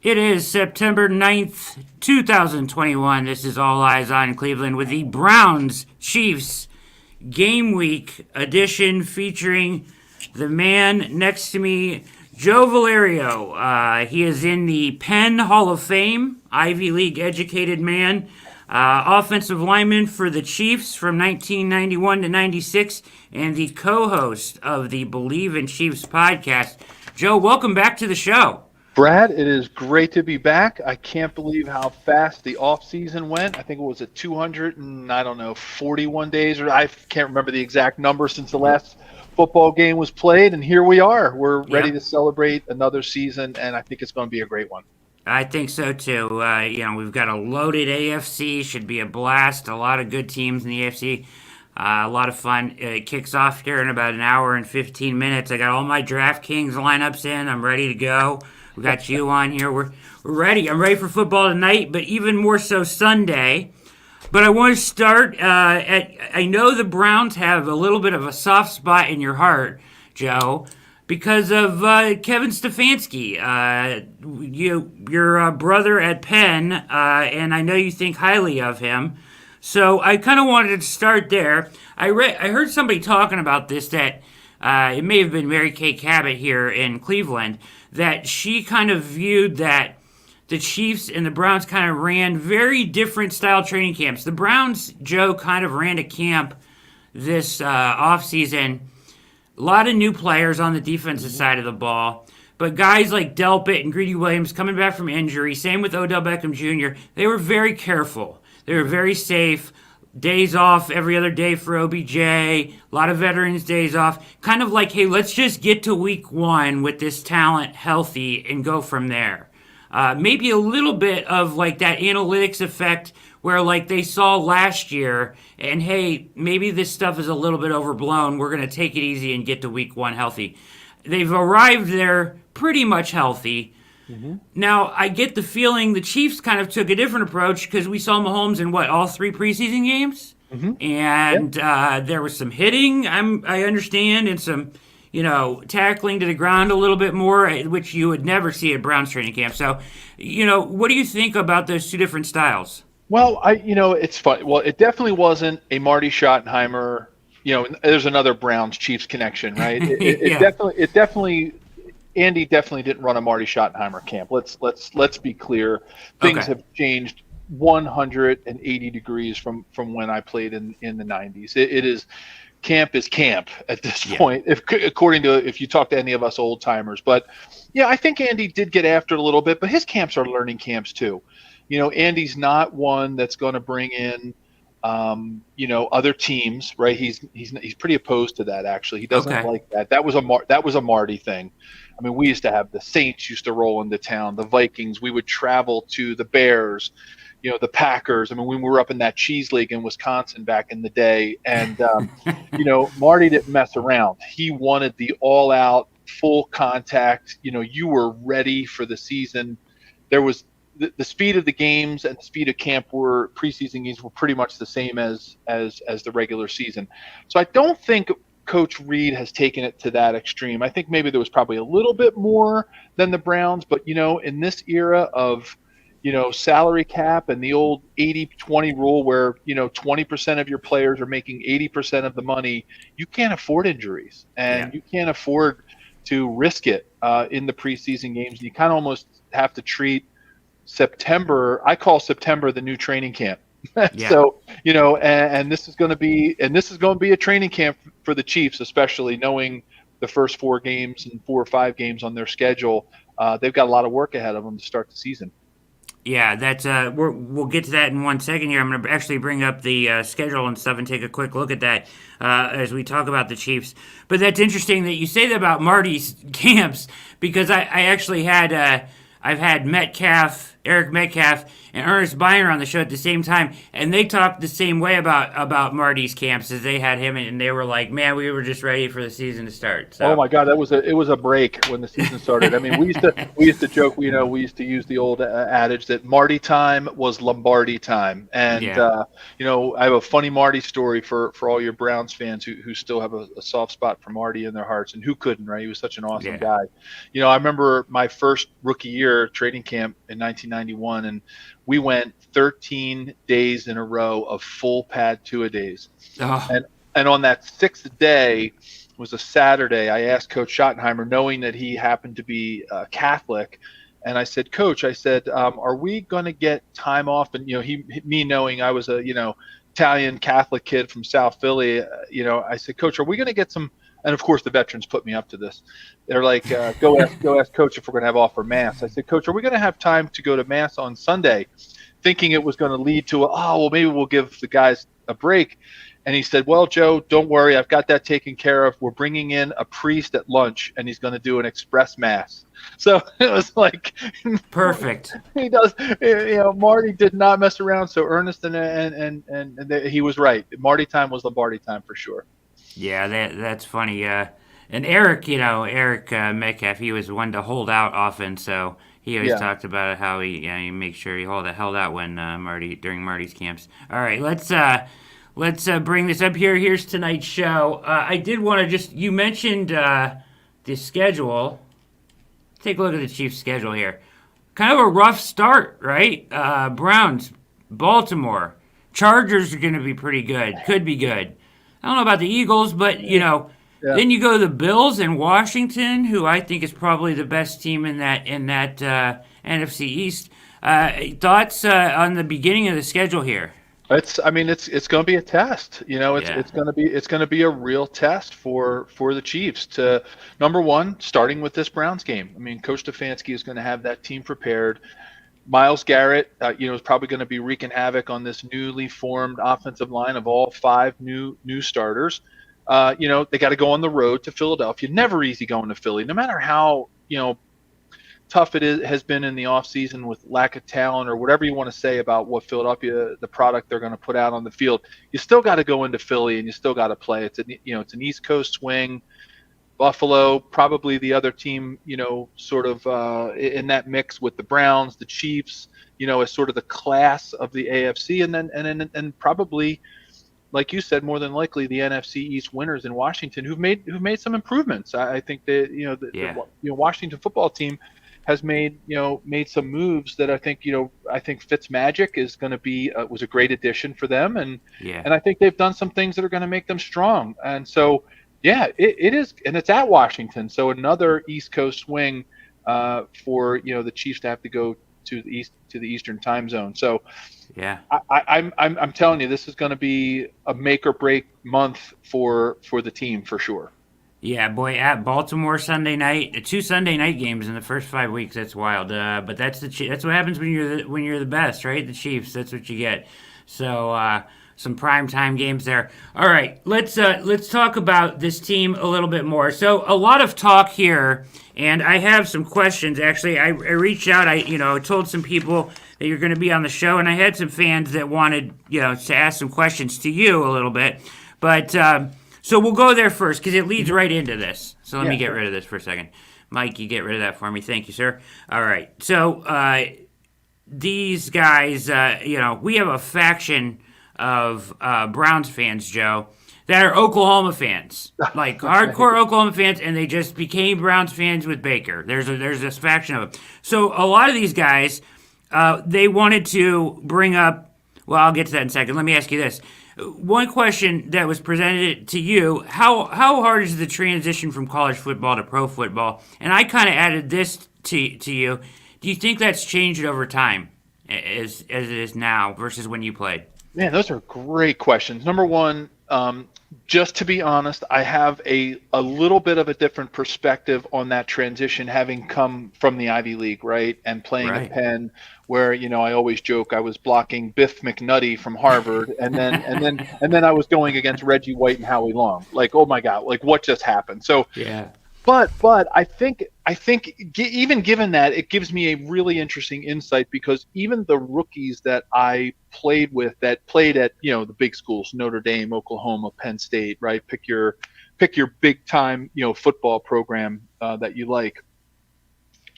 It is September 9th, 2021. This is All Eyes on Cleveland with the Browns Chiefs Game Week edition featuring the man next to me, Joe Valerio. He is in the Penn Hall of Fame, Ivy League educated man, offensive lineman for the Chiefs from 1991 to 96, and the co-host of the Bleav in Chiefs podcast. Joe, welcome back to the show. Brad, it is great to be back. I can't believe how fast the off season went. I think it was at 41 days, or I can't remember the exact number since the last football game was played, and here we are. We're ready to celebrate another season, and I think it's going to be a great one. I think so too. We've got a loaded AFC, should be a blast. A lot of good teams in the AFC. A lot of fun. It kicks off here in about an hour and 15 minutes. I got all my DraftKings lineups in. I'm ready to go. We got you on here. We're ready. I'm ready for football tonight, but even more so Sunday. But I want to start I know the Browns have a little bit of a soft spot in your heart, Joe, because of Kevin Stefanski, your brother at Penn, and I know you think highly of him. So I kind of wanted to start there. I heard somebody talking about this, that it may have been Mary Kay Cabot here in Cleveland, that she kind of viewed that the Chiefs and the Browns kind of ran very different style training camps. The Browns, Joe, kind of ran a camp this offseason. A lot of new players on the defensive side of the ball. But guys like Delpit and Greedy Williams coming back from injury, same with Odell Beckham Jr., they were very careful. They were very safe. Days off every other day for OBJ. A lot of veterans days off. Kind of like, hey, let's just get to week one with this talent healthy and go from there. Maybe a little bit of like that analytics effect where like they saw last year and, hey, maybe this stuff is a little bit overblown. We're going to take it easy and get to week one healthy. They've arrived there pretty much healthy. Mm-hmm. Now, I get the feeling the Chiefs kind of took a different approach because we saw Mahomes in, all three preseason games? Mm-hmm. And there was some hitting, I understand, and some, tackling to the ground a little bit more, which you would never see at Browns training camp. So, what do you think about those two different styles? Well, it's fun. Well, it definitely wasn't a Marty Schottenheimer, there's another Browns-Chiefs connection, right? It definitely Andy definitely didn't run a Marty Schottenheimer camp. Let's be clear. Things have changed 180 degrees from when I played in the 90s. It is camp at this point, if you talk to any of us old timers. But I think Andy did get after it a little bit, but his camps are learning camps too. Andy's not one that's going to bring in other teams, right? He's pretty opposed to that, actually. He doesn't like that. That was a Marty thing. I mean, we used to have the Saints used to roll into town, the Vikings. We would travel to the Bears, the Packers. I mean, we were up in that cheese league in Wisconsin back in the day, and Marty didn't mess around. He wanted the all-out, full contact. You were ready for the season. There was the speed of the games and the speed of camp preseason games were pretty much the same as the regular season. So I don't think Coach Reid has taken it to that extreme. I think maybe there was probably a little bit more than the Browns, but in this era of salary cap and the old 80-20 rule where 20% of your players are making 80% of the money, you can't afford injuries and you can't afford to risk it in the preseason games. You kind of almost have to treat September. I call September the new training camp. So and this is going to be a training camp for the Chiefs, especially knowing the first 4 games and 4 or 5 games on their schedule. They've got a lot of work ahead of them to start the season. Yeah, that's we'll get to that in 1 second here. I'm going to actually bring up the schedule and stuff and take a quick look at that as we talk about the Chiefs. But that's interesting that you say that about Marty's camps, because I actually had I've had Metcalf Eric Metcalf and Ernest Byner on the show at the same time, and they talked the same way about Marty's camps as they had him, and they were like, "Man, we were just ready for the season to start." So. Oh my God, it was a break when the season started. I mean, we used to joke, we used to use the old adage that Marty time was Lombardi time, and Yeah. I have a funny Marty story for all your Browns fans who still have a soft spot for Marty in their hearts, and who couldn't, right? He was such an awesome Yeah. guy. I remember my first rookie year training camp in 1991, and we went 13 days in a row of full pad two-a-days, Oh. and on that sixth day was a Saturday. I asked Coach Schottenheimer, knowing that he happened to be Catholic, and I said, "Coach, are we going to get time off?" And me knowing I was a Italian Catholic kid from South Philly, I said, "Coach, are we going to get some?" And of course, the veterans put me up to this. They're like, "Go ask Coach if we're going to have off for Mass." I said, "Coach, are we going to have time to go to Mass on Sunday?" Thinking it was going to lead to maybe we'll give the guys a break. And he said, "Well, Joe, don't worry. I've got that taken care of. We're bringing in a priest at lunch, and he's going to do an express Mass." So it was like Perfect. He does. Marty did not mess around. So Ernest and he was right. Marty time was Lombardi time for sure. Yeah, that's funny. And Eric, Metcalf, he was one to hold out often, so he always talked about how he makes sure he held out when during Marty's camps. All right, let's bring this up here. Here's tonight's show. I did want to you mentioned the schedule. Take a look at the Chiefs' schedule here. Kind of a rough start, right? Browns, Baltimore, Chargers are going to be pretty good. Could be good. I don't know about the Eagles, but then you go to the Bills and Washington, who I think is probably the best team in that NFC East. Thoughts on the beginning of the schedule here? It's going to be a test. It's going to be a real test for the Chiefs to, number one, starting with this Browns game. I mean, Coach Stefanski is going to have that team prepared. Myles Garrett, is probably going to be wreaking havoc on this newly formed offensive line of all five new starters. They got to go on the road to Philadelphia. Never easy going to Philly, no matter how tough has been in the offseason with lack of talent or whatever you want to say about what Philadelphia, the product they're going to put out on the field. You still got to go into Philly and you still got to play. It's an East Coast swing. Buffalo, probably the other team, sort of in that mix with the Browns, the Chiefs, as sort of the class of the AFC, and probably, like you said, more than likely the NFC East winners in Washington, who've made some improvements. I think that the Washington football team has made some moves that I think Fitzmagic is going to be was a great addition for them, and I think they've done some things that are going to make them strong, and so. Yeah, it is, and it's at Washington, so another East Coast swing for the Chiefs to have to go to the Eastern time zone. So, yeah, I'm telling you, this is going to be a make or break month for the team for sure. Yeah, boy, at Baltimore Sunday night, 2 Sunday night games in the first 5 weeks. That's wild. But that's what happens when you're the best, right? The Chiefs. That's what you get. So. Some primetime games there. All right, let's talk about this team a little bit more. So a lot of talk here, and I have some questions. Actually, I reached out. I told some people that you're going to be on the show, and I had some fans that wanted to ask some questions to you a little bit. But so we'll go there first because it leads right into this. So let me get rid of this for a second. Mike, you get rid of that for me. Thank you, sir. All right. So these guys, we have a faction of Browns fans, Joe, that are Oklahoma fans, like hardcore Oklahoma fans, and they just became Browns fans with Baker. There's this faction of them. So a lot of these guys, they wanted to bring up. Well, I'll get to that in a second. Let me ask you this: one question that was presented to you: how hard is the transition from college football to pro football? And I kind of added this to you. Do you think that's changed over time, as it is now versus when you played? Man, those are great questions. Number one, just to be honest, I have a little bit of a different perspective on that transition, having come from the Ivy League, right, and playing at Penn, where I always joke I was blocking Biff McNutty from Harvard, and then I was going against Reggie White and Howie Long. Like, oh my God, like what just happened? So But I think even given that, it gives me a really interesting insight, because even the rookies that I played with, that played at the big schools, Notre Dame, Oklahoma, Penn State, right? Pick your big time football program that you like.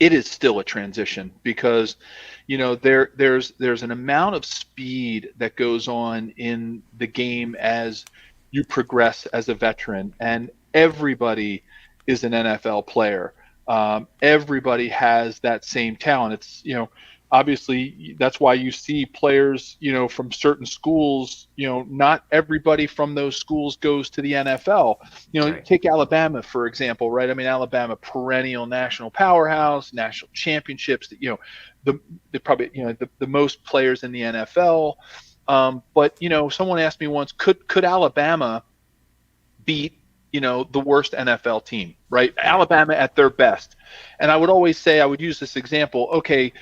It is still a transition, because there's an amount of speed that goes on in the game as you progress as a veteran, and everybody is an NFL player. Everybody has that same talent. It's obviously that's why you see players from certain schools. Not everybody from those schools goes to the NFL. Right. Take Alabama, for example, right? I mean, Alabama, perennial national powerhouse, national championships, the probably the most players in the NFL. But someone asked me once, could Alabama beat the worst NFL team, right? Yeah. Alabama at their best. And I would always say, I would use this example. Okay,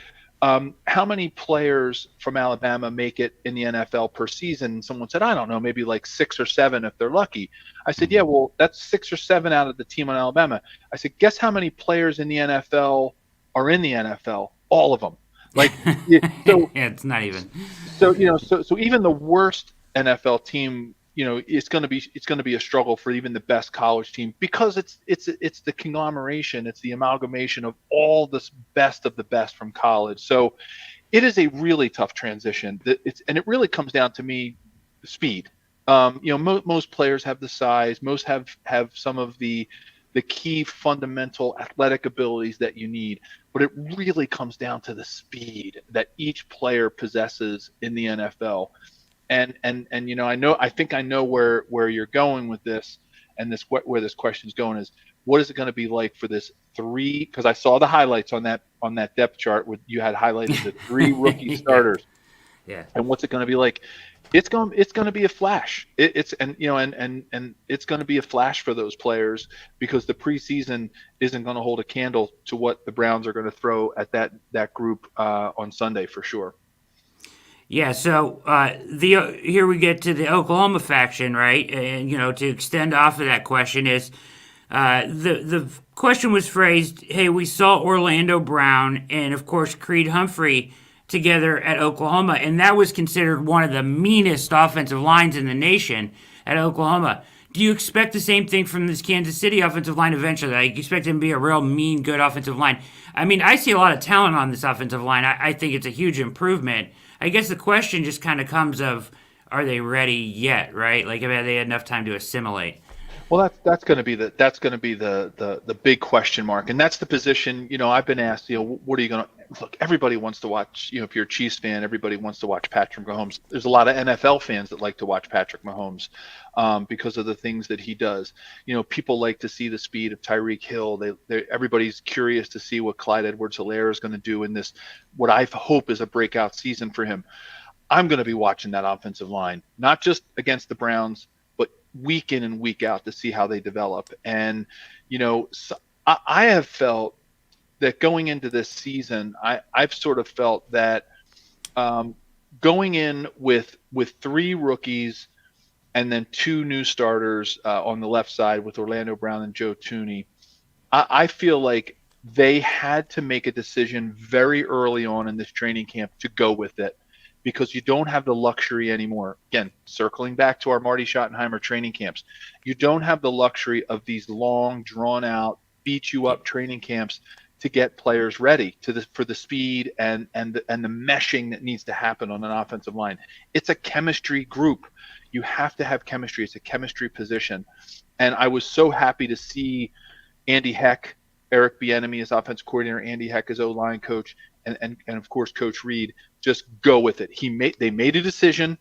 how many players from Alabama make it in the NFL per season? And someone said, I don't know, maybe like 6 or 7 if they're lucky. I said, yeah, Mhm. well, that's 6 or 7 out of the team on Alabama. I said, guess how many players in the NFL are in the NFL? All of them. Like, yeah, so Yeah, it's not even. so even the worst NFL team, it's going to be a struggle for even the best college team, because it's the conglomeration, it's the amalgamation of all this best of the best from college. So it is a really tough transition. And it really comes down to me, speed. Most players have the size, most have some of the key fundamental athletic abilities that you need, but it really comes down to the speed that each player possesses in the NFL. And I think I know where you're going with this, and where this question is going is, what is it going to be like for this three? Because I saw the highlights on that depth chart where you had highlighted the three rookie Yeah. starters, Yeah. and what's it going to be like? It's going to be a flash. It's and it's going to be a flash for those players, because the preseason isn't going to hold a candle to what the Browns are going to throw at that group on Sunday for sure. Yeah, so the here we get to the Oklahoma faction, right? And to extend off of that question is the question was phrased, "Hey, we saw Orlando Brown and of course Creed Humphrey together at Oklahoma, and that was considered one of the meanest offensive lines in the nation at Oklahoma." Do you expect the same thing from this Kansas City offensive line eventually? Like, you expect them to be a real mean, good offensive line? I mean, I see a lot of talent on this offensive line. I think it's a huge improvement. I guess the question just kind of comes of, are they ready yet, right? Like, have they had enough time to assimilate? Well, that's going to be the big question mark, and that's the position. I've been asked. What are you going to look? Everybody wants to watch. If you're a Chiefs fan, everybody wants to watch Patrick Mahomes. There's a lot of NFL fans that like to watch Patrick Mahomes because of the things that he does. People like to see the speed of Tyreek Hill. Everybody's curious to see what Clyde Edwards-Helaire is going to do in this, what I hope is a breakout season for him. I'm going to be watching that offensive line, not just against the Browns, but week in and week out, to see how they develop. And, so I have felt that going into this season, I've sort of felt that going in with three rookies and then two new starters on the left side with Orlando Brown and Joe Tooney, I feel like they had to make a decision very early on in this training camp to go with it, because you don't have the luxury anymore. Again, circling back to our Marty Schottenheimer training camps, you don't have the luxury of these long, drawn out, beat you up training camps to get players ready for the speed and the meshing that needs to happen on an offensive line. It's a chemistry group. You have to have chemistry. It's a chemistry position. And I was so happy to see Andy Heck, Eric Bieniemy as offensive coordinator, Andy Heck as O-line coach, and of course Coach Reed just go with it. They made a decision,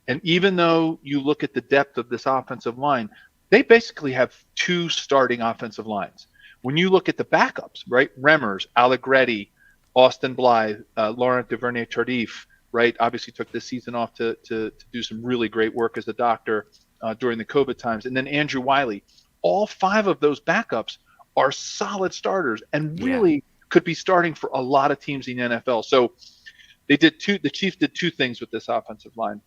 and even though you look at the depth of this offensive line, they basically have two starting offensive lines. When you look at the backups, right? Remmers, Allegretti, Austin Bleav, Laurent Duvernay-Tardif, right? Obviously took this season off to do some really great work as a doctor during the COVID times, and then Andrew Wiley. All five of those backups are solid starters and Yeah. really could be starting for a lot of teams in the NFL. So the Chiefs did two things with this offensive line.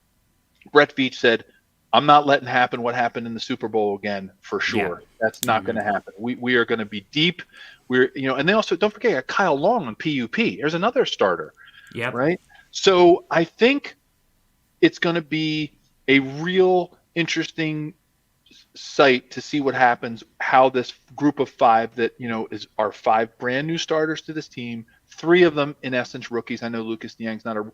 Brett Veach said, I'm not letting happen what happened in the Super Bowl again for Yeah. sure. That's not going to happen. We are going to be deep. We're and they also don't forget Kyle Long on PUP. There's another starter, Yep. right? So I think it's going to be a real interesting sight to see what happens, how this group of five that are five brand new starters to this team, three of them in essence rookies. I know Lucas Niang's not a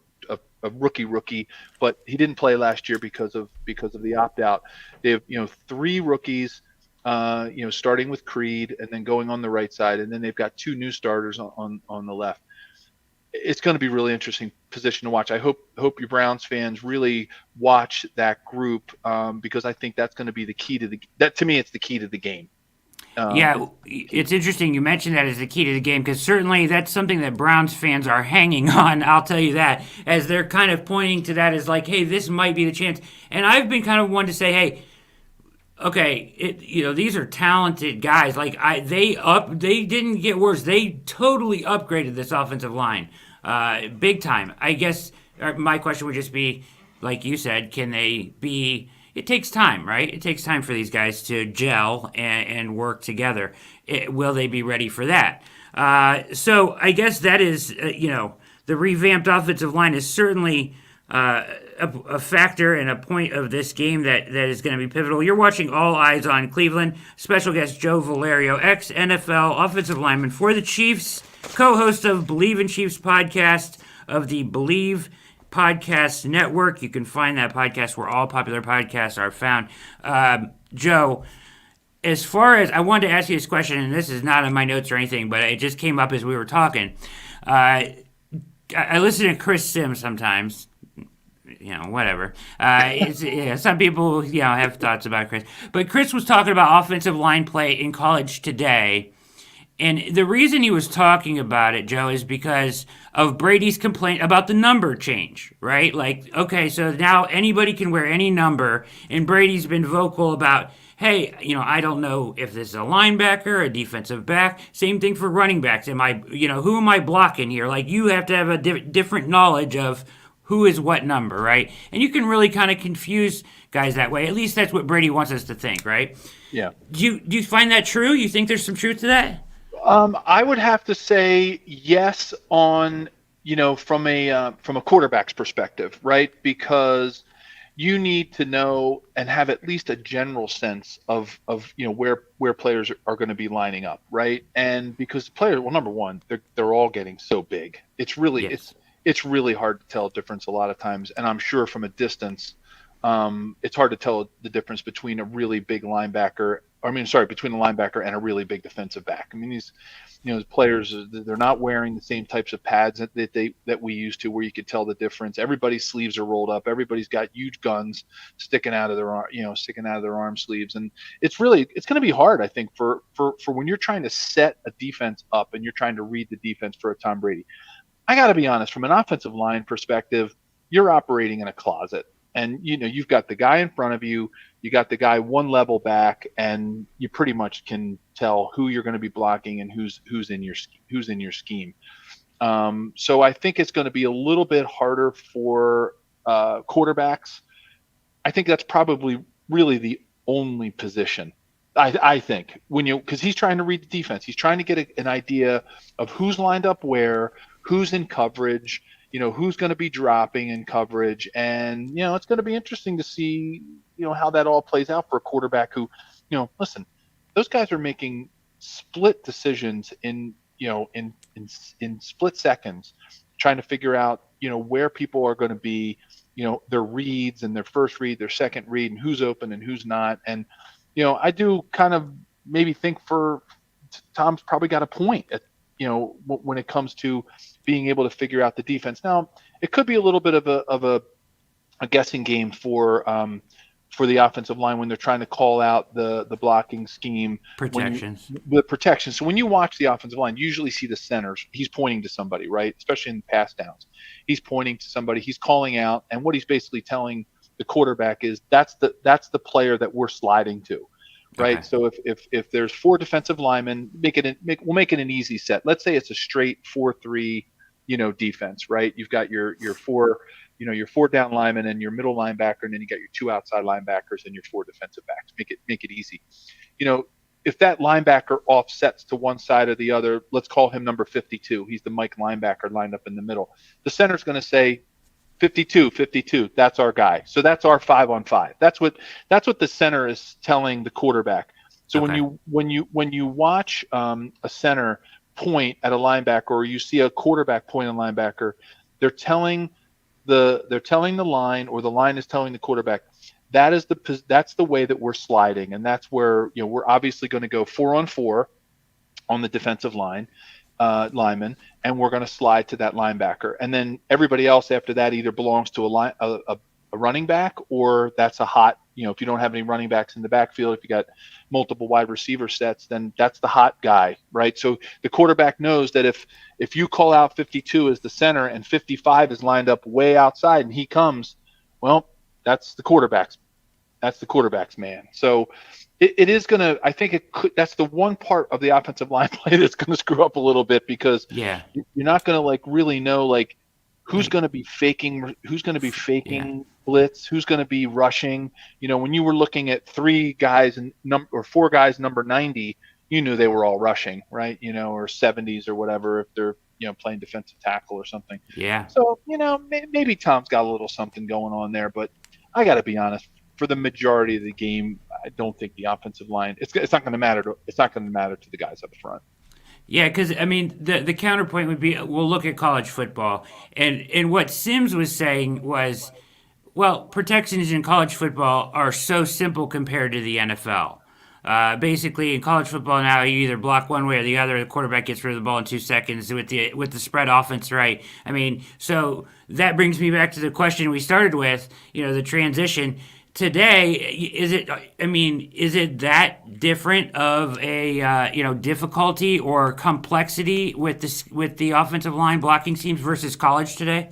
rookie, but he didn't play last year because of the opt out. They have three rookies, starting with Creed and then going on the right side, and then they've got two new starters on the left. It's going to be really interesting position to watch. I hope you Browns fans really watch that group, because I think that's going to be the key to to me, it's the key to the game. Yeah, it's interesting you mentioned that as the key to the game because certainly that's something that Browns fans are hanging on. I'll tell you that, as they're kind of pointing to that as like, hey, this might be the chance. And I've been kind of one to say, hey, okay, these are talented guys. Like they didn't get worse. They totally upgraded this offensive line, big time. I guess my question would just be, like you said, can they be? It takes time, right? It takes time for these guys to gel and work together. Will they be ready for that? So I guess that is, the revamped offensive line is certainly a factor and a point of this game that is going to be pivotal. You're watching All Eyes on Cleveland. Special guest Joe Valerio, ex-NFL offensive lineman for the Chiefs, co-host of Bleav in Chiefs podcast of the Bleav Podcast Network. You can find that podcast where all popular podcasts are found. Joe, as far as I wanted to ask you this question, and this is not in my notes or anything, but it just came up as we were talking. I listen to Chris Sims sometimes. Whatever. Some people, have thoughts about Chris. But Chris was talking about offensive line play in college today. And the reason he was talking about it, Joe, is because of Brady's complaint about the number change, right? Like, okay, so now anybody can wear any number. And Brady's been vocal about, hey, I don't know if this is a linebacker, a defensive back. Same thing for running backs. Who am I blocking here? Like, you have to have a different knowledge of who is what number, right? And you can really kind of confuse guys that way. At least that's what Brady wants us to think, right? Yeah. Do you find that true? You think there's some truth to that? I would have to say yes on, from a quarterback's perspective, right? Because you need to know and have at least a general sense of where players are going to be lining up, right? And because the players, well, number one, they're all getting so big. It's really it's really hard to tell a difference a lot of times, and I'm sure from a distance, it's hard to tell the difference between a really big linebacker. Between a linebacker and a really big defensive back. I mean, these players, they're not wearing the same types of pads that we used to, where you could tell the difference. Everybody's sleeves are rolled up. Everybody's got huge guns sticking out of their arm sleeves, and it's going to be hard, I think, for when you're trying to set a defense up and you're trying to read the defense for a Tom Brady. I got to be honest, from an offensive line perspective, you're operating in a closet. And you've got the guy in front of you, you got the guy one level back, and you pretty much can tell who you're going to be blocking and who's in your scheme. So I think it's going to be a little bit harder for quarterbacks. I think that's probably really the only position. I think because he's trying to read the defense, he's trying to get an idea of who's lined up where, who's in coverage. Who's going to be dropping in coverage. And, it's going to be interesting to see, how that all plays out for a quarterback who, listen, those guys are making split decisions in split seconds, trying to figure out, where people are going to be, their reads and their first read, their second read, and who's open and who's not. And, I do kind of maybe think Tom's probably got a point at, when it comes to being able to figure out the defense. Now, it could be a little bit of a guessing game for the offensive line when they're trying to call out the blocking scheme. Protections. The protections. So when you watch the offensive line, you usually see the centers. He's pointing to somebody, right? Especially in pass downs. He's pointing to somebody. He's calling out. And what he's basically telling the quarterback is that's the player that we're sliding to. Right. Okay. So if there's four defensive linemen, we'll make it an easy set. Let's say it's a straight 4-3, defense, right? You've got your four your 4 down linemen and your middle linebacker, and then you got your 2 outside linebackers and your 4 defensive backs. Make it easy. If that linebacker offsets to one side or the other, let's call him number 52. He's the Mike linebacker lined up in the middle. The center's going to say 52, 52. That's our guy. So that's our 5-on-5. That's what the center is telling the quarterback. So Okay. when you watch a center point at a linebacker, or you see a quarterback point at a linebacker, they're telling the line, or the line is telling the quarterback, that's the way that we're sliding, and that's where we're obviously going to go 4-on-4 on the defensive lineman, and we're going to slide to that linebacker, and then everybody else after that either belongs to a running back, or that's a hot. If you don't have any running backs in the backfield, if you got multiple wide receiver sets, then that's the hot guy, right? So the quarterback knows that if you call out 52 as the center and 55 is lined up way outside and he comes, well, that's the quarterback's man. So it is going to, I think that's the one part of the offensive line play that's going to screw up a little bit, because you're not going to really know who's going to be faking blitz, who's going to be rushing. When you were looking at 3 guys or 4 guys number 90, you knew they were all rushing, right? Or 70s or whatever, if they're playing defensive tackle or something. Yeah. So maybe Tom's got a little something going on there, but I got to be honest. For the majority of the game, I don't think the offensive line. It's not going to matter. It's not going to matter to the guys up front. Yeah, because the counterpoint would be, we'll look at college football, and what Sims was saying was, well, protections in college football are so simple compared to the NFL. Basically, in college football now, you either block one way or the other. The quarterback gets rid of the ball in 2 seconds with the spread offense, right? So that brings me back to the question we started with. The transition. Today, is it that different of a difficulty or complexity with the offensive line blocking schemes versus college today?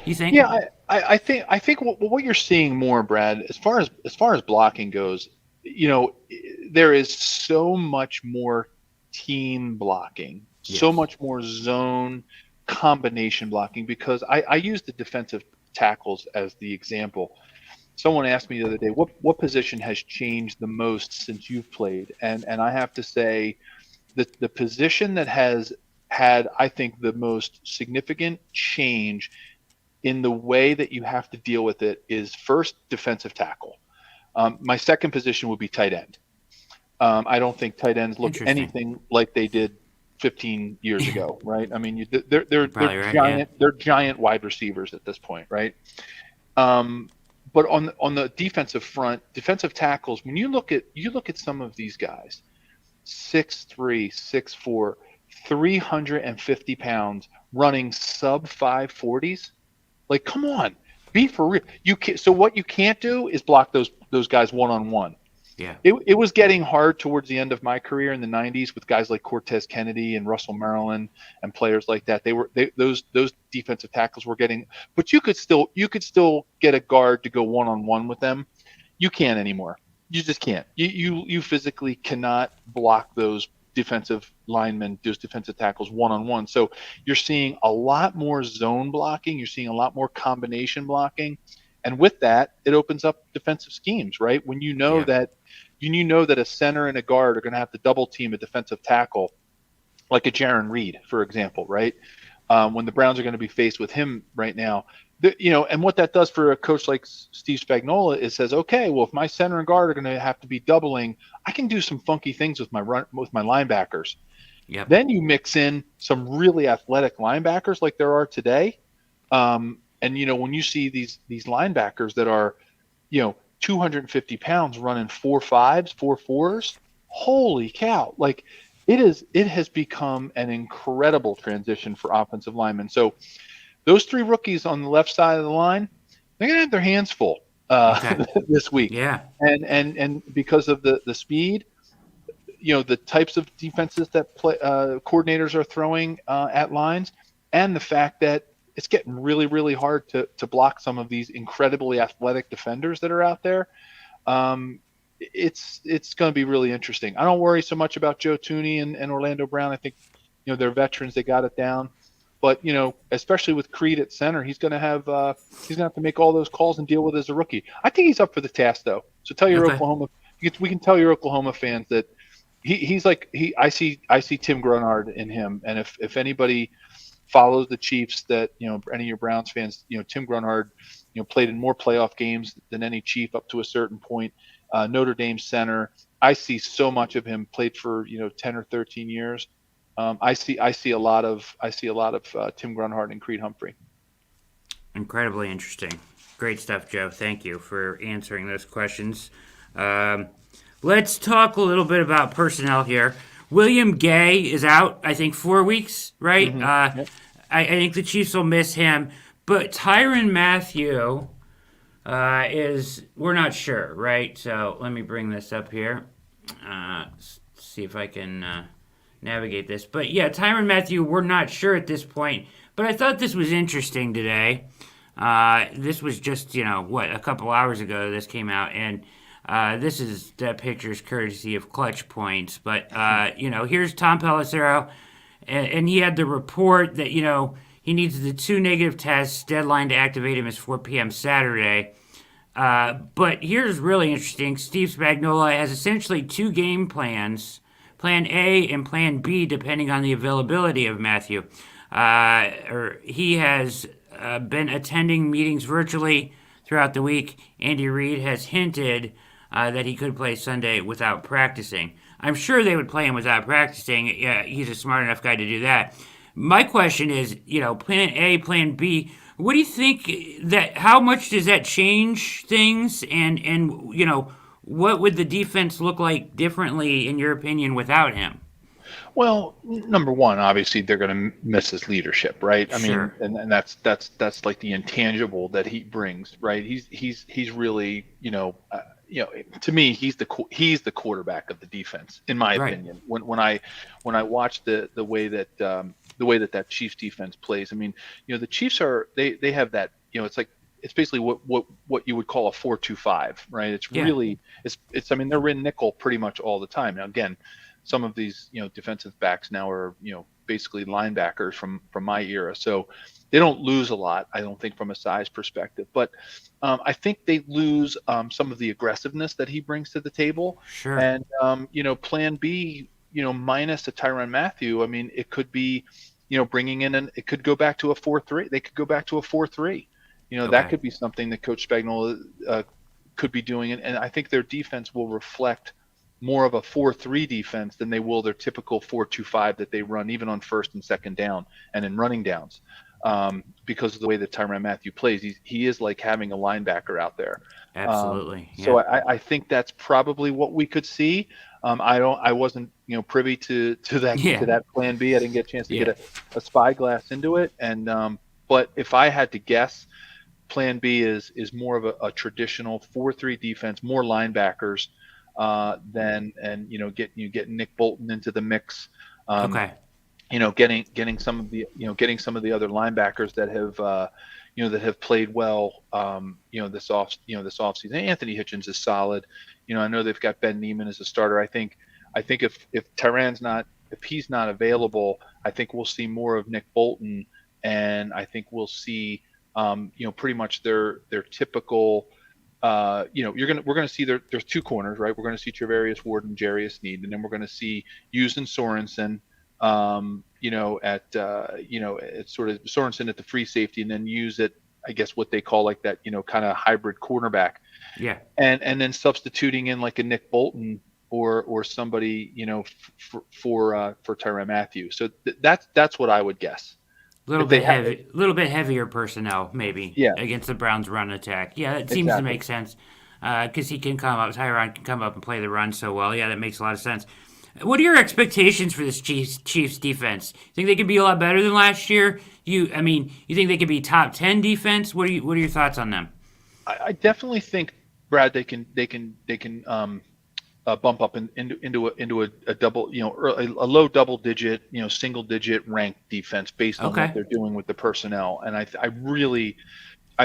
You think? Yeah, I think what you're seeing more, Brad, as far as blocking goes, there is so much more team blocking, so much more zone combination blocking, because I use the defensive tackles as the example. Someone asked me the other day, what position has changed the most since you've played? And I have to say that the position that has had, I think, the most significant change in the way that you have to deal with it is first defensive tackle. My second position would be tight end. I don't think tight ends look anything like they did 15 years ago, right? They're right, giant. yeah. They're giant wide receivers at this point, right? But on the defensive front, defensive tackles, when you look at some of these guys, 6'3", 6'4", 350 pounds, running sub 540s, come on, be for real. So what you can't do is block those guys one-on-one. Yeah. It was getting hard towards the end of my career in the 90s with guys like Cortez Kennedy and Russell Maryland and players like that. Those defensive tackles were getting, but you could still get a guard to go one-on-one with them. You can't anymore. You just can't. You physically cannot block those defensive linemen, those defensive tackles one-on-one. So you're seeing a lot more zone blocking. You're seeing a lot more combination blocking. And with that, it opens up defensive schemes, right? When you know that a center and a guard are going to have to double team a defensive tackle, like a Jaron Reed, for example, right? When the Browns are going to be faced with him right now, and what that does for a coach like Steve Spagnuolo is says, okay, well, if my center and guard are going to have to be doubling, I can do some funky things with my linebackers. Yep. Then you mix in some really athletic linebackers like there are today. And when you see these linebackers that are, 250 pounds running 4.5s, 4.4s, holy cow! It has become an incredible transition for offensive linemen. So those 3 rookies on the left side of the line, they're gonna have their hands full this week. Yeah. And because of the speed, the types of defenses that coordinators are throwing at lines, and the fact that it's getting really, really hard to block some of these incredibly athletic defenders that are out there. It's going to be really interesting. I don't worry so much about Joe Thuney and Orlando Brown. I think, they're veterans. They got it down. but especially with Creed at center, he's gonna have to make all those calls and deal with it as a rookie. I think he's up for the task though. So tell your Okay. Oklahoma, we can tell your Oklahoma fans that he's like I see Tim Grunhard in him, and if anybody follows the Chiefs, that any of your Browns fans, Tim Grunhard, played in more playoff games than any Chief up to a certain point. Notre Dame center. I see so much of him. Played for 10 or 13 years. I see a lot of Tim Grunhard and Creed Humphrey. Incredibly interesting. Great stuff, Joe. Thank you for answering those questions. Um, let's talk a little bit about personnel here. William Gay is out, I think, 4 weeks, right? Yep. I think the Chiefs will miss him. But Tyrann Mathieu we're not sure, right? So let me bring this up here. See if I can navigate this. But yeah, Tyrann Mathieu, we're not sure at this point. But I thought this was interesting today. This was just, a couple hours ago this came out. And that picture's courtesy of Clutch Points. But, here's Tom Pelissero. And he had the report that, he needs the 2 negative tests. Deadline to activate him is 4 p.m. Saturday. But here's really interesting. Steve Spagnuolo has essentially 2 game plans, Plan A and Plan B, depending on the availability of Mathieu. He has been attending meetings virtually throughout the week. Andy Reid has hinted that he could play Sunday without practicing. I'm sure they would play him without practicing. Yeah, he's a smart enough guy to do that. My question is, Plan A, Plan B. What do you think how much does that change things? And what would the defense look like differently, in your opinion, without him? Well, number one, obviously they're going to miss his leadership, right? I mean, Sure. and that's like the intangible that he brings, right? He's really, to me, he's the quarterback of the defense, in my Right. opinion. When I watch the way that Chiefs defense plays, I mean, the Chiefs they have that, it's basically what you would call a 4-2-5, right? It's Yeah. really I mean, they're in nickel pretty much all the time. Now again, some of these defensive backs now are basically linebackers from my era, so they don't lose a lot, I don't think, from a size perspective, but I think they lose some of the aggressiveness that he brings to the table. Sure. And Plan B, minus a Tyrann Mathieu, I mean, it could be bringing in, it could go back to a 4-3. They could go back to a 4-3. That Okay. could be something that Coach Spagnuolo could be doing, and I think their defense will reflect more of a 4-3 defense than they will their typical 4-2-5 that they run even on first and second down and in running downs, because of the way that Tyrann Mathieu plays. He is like having a linebacker out there. Absolutely. So Yeah. I think that's probably what we could see. I wasn't privy to Yeah. that Plan B. I didn't get a chance to get Yeah. a spyglass into it, and but if I had to guess, Plan B is more of a traditional 4-3 defense, more linebackers, get Nick Bolton into the mix. Um, Okay. getting some of the other linebackers that have played well. This offseason. Anthony Hitchens is solid. I know they've got Ben Neiman as a starter. I think if he's not available, I think we'll see more of Nick Bolton, and I think we'll see pretty much their typical. We're gonna see there's 2 corners, right? We're gonna see Travarius Ward and Jarius Sneed, and then we're gonna see Hughes and Sorensen, at sort of Sorensen at the free safety, and then Hughes at, I guess, what they call like that, kind of hybrid cornerback, Yeah. and then substituting in like a Nick Bolton or somebody, for Tyrann Mathieu. So that's what I would guess. Little If they bit have, heavy, little bit heavier personnel maybe yeah, against the Browns' run attack. Yeah, that seems to exactly. make sense because he can come up. Tyron can come up and play the run so well. Yeah, that makes a lot of sense. What are your expectations for this Chiefs defense? Think they could be a lot better than last year? You think they could be top 10 defense? What are your thoughts on them? I definitely think, Brad, they can bump up into a double, a low double digit, single digit ranked defense based on what Okay. they're doing with the personnel. And I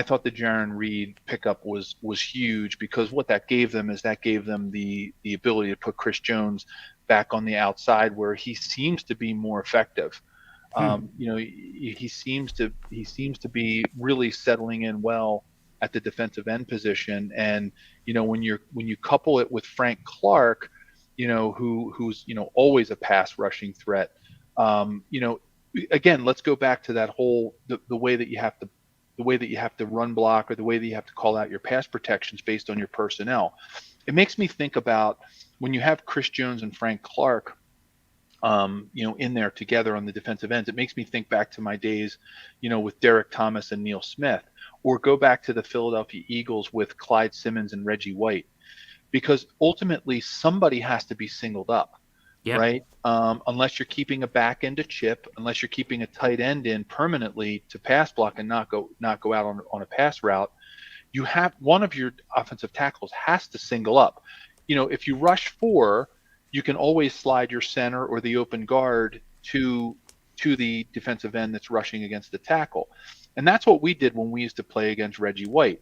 thought the Jaron Reed pickup was huge, because what that gave them is the ability to put Chris Jones back on the outside, where he seems to be more effective. Hmm. He seems to be really settling in well at the defensive end position. And when you couple it with Frank Clark, who's always a pass rushing threat. Um, you know, Again, let's go back to that whole the way that you have to run block, or the way that you have to call out your pass protections based on your personnel. It makes me think about when you have Chris Jones and Frank Clark, in there together on the defensive ends. It makes me think back to my days, with Derek Thomas and Neil Smith, or go back to the Philadelphia Eagles with Clyde Simmons and Reggie White, because ultimately somebody has to be singled up, Yep. right? Unless you're keeping a back end to chip, unless you're keeping a tight end in permanently to pass block and not go out on a pass route, you have one of your offensive tackles has to single up. If you rush four, you can always slide your center or the open guard to the defensive end that's rushing against the tackle. And that's what we did when we used to play against Reggie White.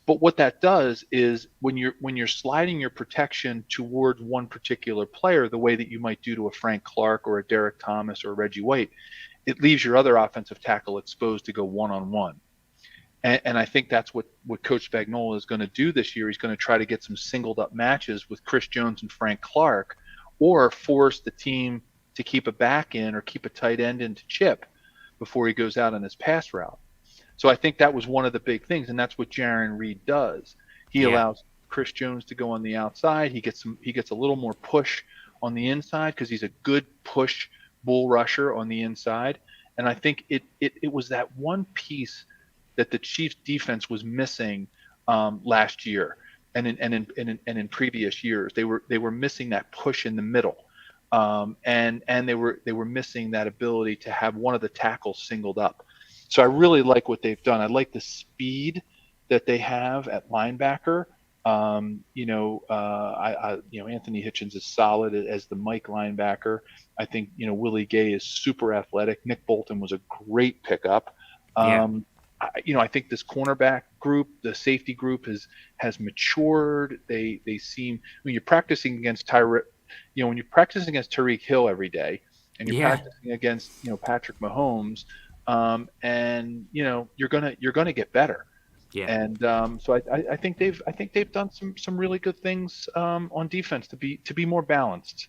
But what that does is when you're sliding your protection towards one particular player, the way that you might do to a Frank Clark or a Derek Thomas or a Reggie White, it leaves your other offensive tackle exposed to go one-on-one. And I think that's what Coach Spagnuolo is going to do this year. He's going to try to get some singled up matches with Chris Jones and Frank Clark, or force the team to keep a back in or keep a tight end in to chip before he goes out on his pass route. So I think that was one of the big things, and that's what Jaron Reed does. He Yeah. allows Chris Jones to go on the outside. He gets a little more push on the inside because he's a good push bull rusher on the inside. And I think it was that one piece that the Chiefs defense was missing last year, and in previous years. They were missing that push in the middle, and they were missing that ability to have one of the tackles singled up. So I really like what they've done. I like the speed that they have at linebacker. Anthony Hitchens is solid as the Mike linebacker. I think Willie Gay is super athletic. Nick Bolton was a great pickup. Yeah. I think this cornerback group, the safety group, has matured. They seem, when you're practicing against Tyreek Hill every day, and you're Yeah. practicing against Patrick Mahomes, and you're gonna get better. Yeah. And so I think they've done some really good things on defense to be more balanced.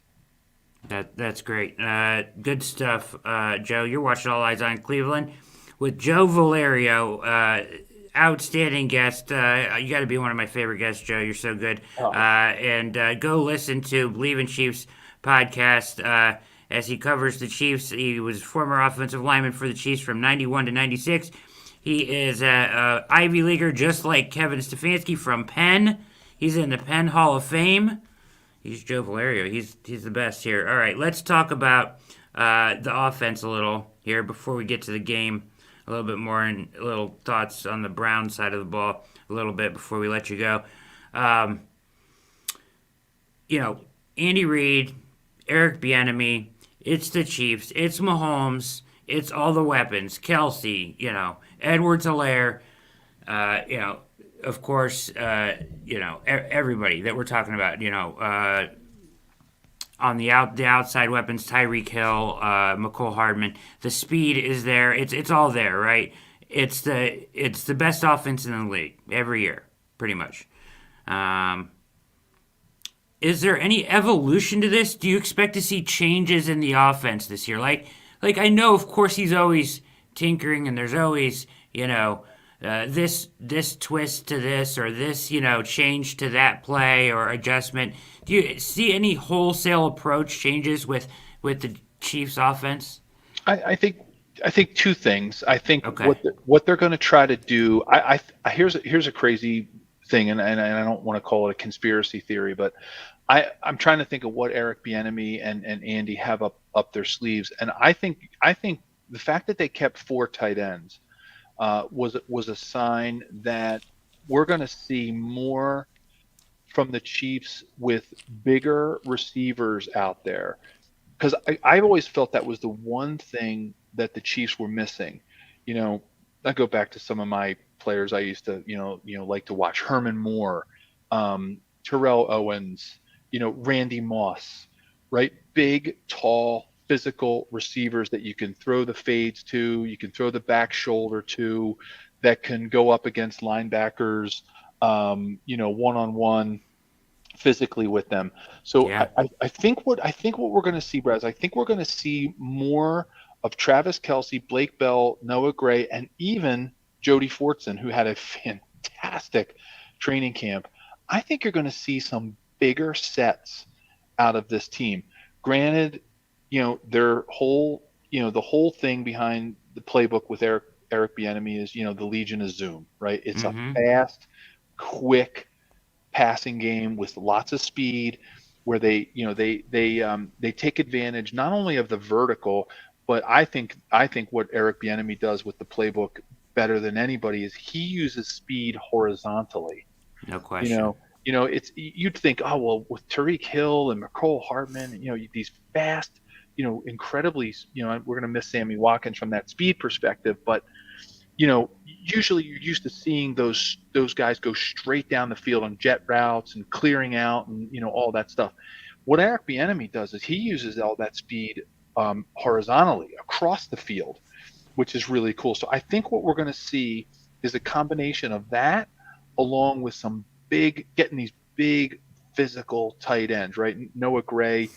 That's great. Good stuff, Joe. You're watching All Eyes on Cleveland with Joe Valerio. Outstanding guest. You got to be one of my favorite guests, Joe. You're so good. And go listen to Bleav in Chiefs podcast as he covers the Chiefs. He was former offensive lineman for the Chiefs from 91 to 96. He is a Ivy Leaguer just like Kevin Stefanski from Penn. He's in the Penn Hall of Fame. He's Joe Valerio. He's the best here. All right, let's talk about the offense a little here before we get to the game a little bit more, and a little thoughts on the Brown side of the ball a little bit before we let you go. Um, Andy Reid, Eric Bieniemy, it's the Chiefs, it's Mahomes, it's all the weapons, Kelsey, Edwards-Helaire, of course, everybody that we're talking about, on the outside weapons, Tyreek Hill, McCole Hardman. The speed is there. It's all there, right? It's the best offense in the league every year, pretty much. Is there any evolution to this? Do you expect to see changes in the offense this year? Like I know, of course, he's always tinkering, and there's always this twist to this, or this change to that play or adjustment. Do you see any wholesale approach changes with the Chiefs offense? I think two things. I think Okay. what they're going to try to do. Here's a crazy thing, and I don't want to call it a conspiracy theory, but I'm trying to think of what Eric Bieniemy and Andy have up their sleeves, and I think the fact that they kept four tight ends was a sign that we're going to see more from the Chiefs with bigger receivers out there, because I've always felt that was the one thing that the Chiefs were missing. I go back to some of my players I used to like to watch: Herman Moore, Terrell Owens, Randy Moss, right? Big, tall, physical receivers that you can throw the fades to, you can throw the back shoulder to, that can go up against linebackers, one on one physically with them. So Yeah. I think what we're going to see, Brad, is I think we're going to see more of Travis Kelce, Blake Bell, Noah Gray, and even Jody Fortson, who had a fantastic training camp. I think you're going to see some bigger sets out of this team. Granted, their whole, the whole thing behind the playbook with Eric Bieniemy is, the Legion of Zoom, right? It's a Mm-hmm. fast, quick passing game with lots of speed, where they take advantage not only of the vertical, but I think what Eric Bieniemy does with the playbook better than anybody is he uses speed horizontally. No You question. know, it's, you'd think, oh well, with Tariq Hill and McCole Hartman, these fast, incredibly, we're going to miss Sammy Watkins from that speed perspective, but usually you're used to seeing those guys go straight down the field on jet routes and clearing out and all that stuff. What Eric Bieniemy does is he uses all that speed horizontally across the field, which is really cool. So I think what we're going to see is a combination of that, along with getting these big physical tight ends, right? Noah Gray,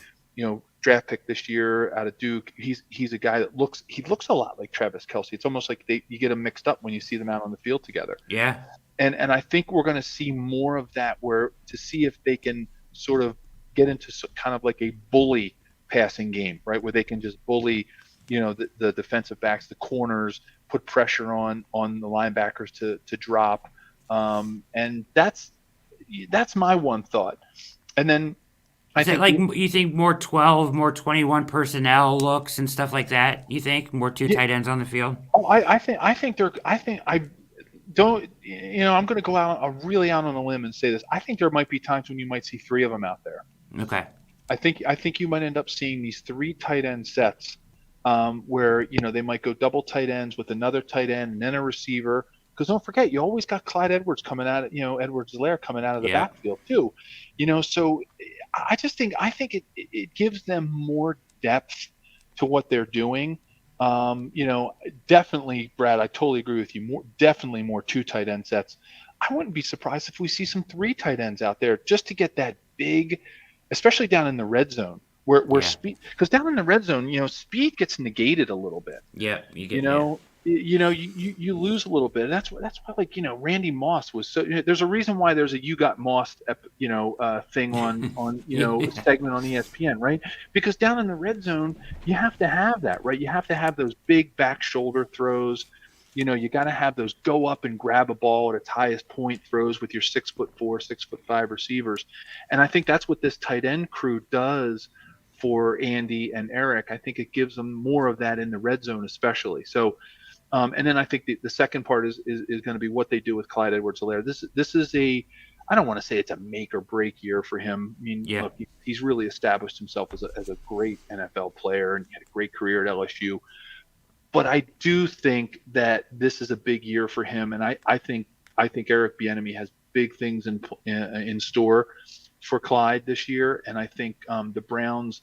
draft pick this year out of Duke. He's a guy that looks a lot like Travis Kelce. It's almost like you get them mixed up when you see them out on the field together. Yeah. And I think we're going to see more of that, where to see if they can sort of get into kind of like a bully passing game, right, where they can just bully, the defensive backs, the corners, put pressure on the linebackers to drop, and that's my one thought. And then I Is it think like you think more 12, more 21 personnel looks and stuff like that? You think more two yeah, tight ends on the field? oh, I think I don't, I'm going to go out, really out on a limb and say this. I think there might be times when you might see three of them out there. Okay. I think you might end up seeing these three tight end sets, where they might go double tight ends with another tight end and then a receiver. Because don't forget, you always got Clyde Edwards coming out, Edwards-Helaire coming out of the Yeah. backfield too. So I think it gives them more depth to what they're doing. Definitely, Brad, I totally agree with you. Definitely more two tight end sets. I wouldn't be surprised if we see some three tight ends out there just to get that big, especially down in the red zone, where Yeah. speed, because down in the red zone, speed gets negated a little bit. Yeah. You You get yeah. know, you lose a little bit, and that's why, like, Randy Moss was so. There's a reason why there's a "You Got Mossed" thing on a Yeah. segment on ESPN, right? Because down in the red zone, you have to have that, right? You have to have those big back shoulder throws. You got to have those go up and grab a ball at its highest point throws with your 6'4", 6'5" receivers, and I think that's what this tight end crew does for Andy and Eric. I think it gives them more of that in the red zone, especially. So, and then I think the second part is going to be what they do with Clyde Edwards-Helaire. This is I don't want to say it's a make or break year for him. I mean, Yeah. look, he's really established himself as a great NFL player, and he had a great career at LSU. But I do think that this is a big year for him, and I think Eric Bieniemy has big things in store for Clyde this year, and I think the Browns,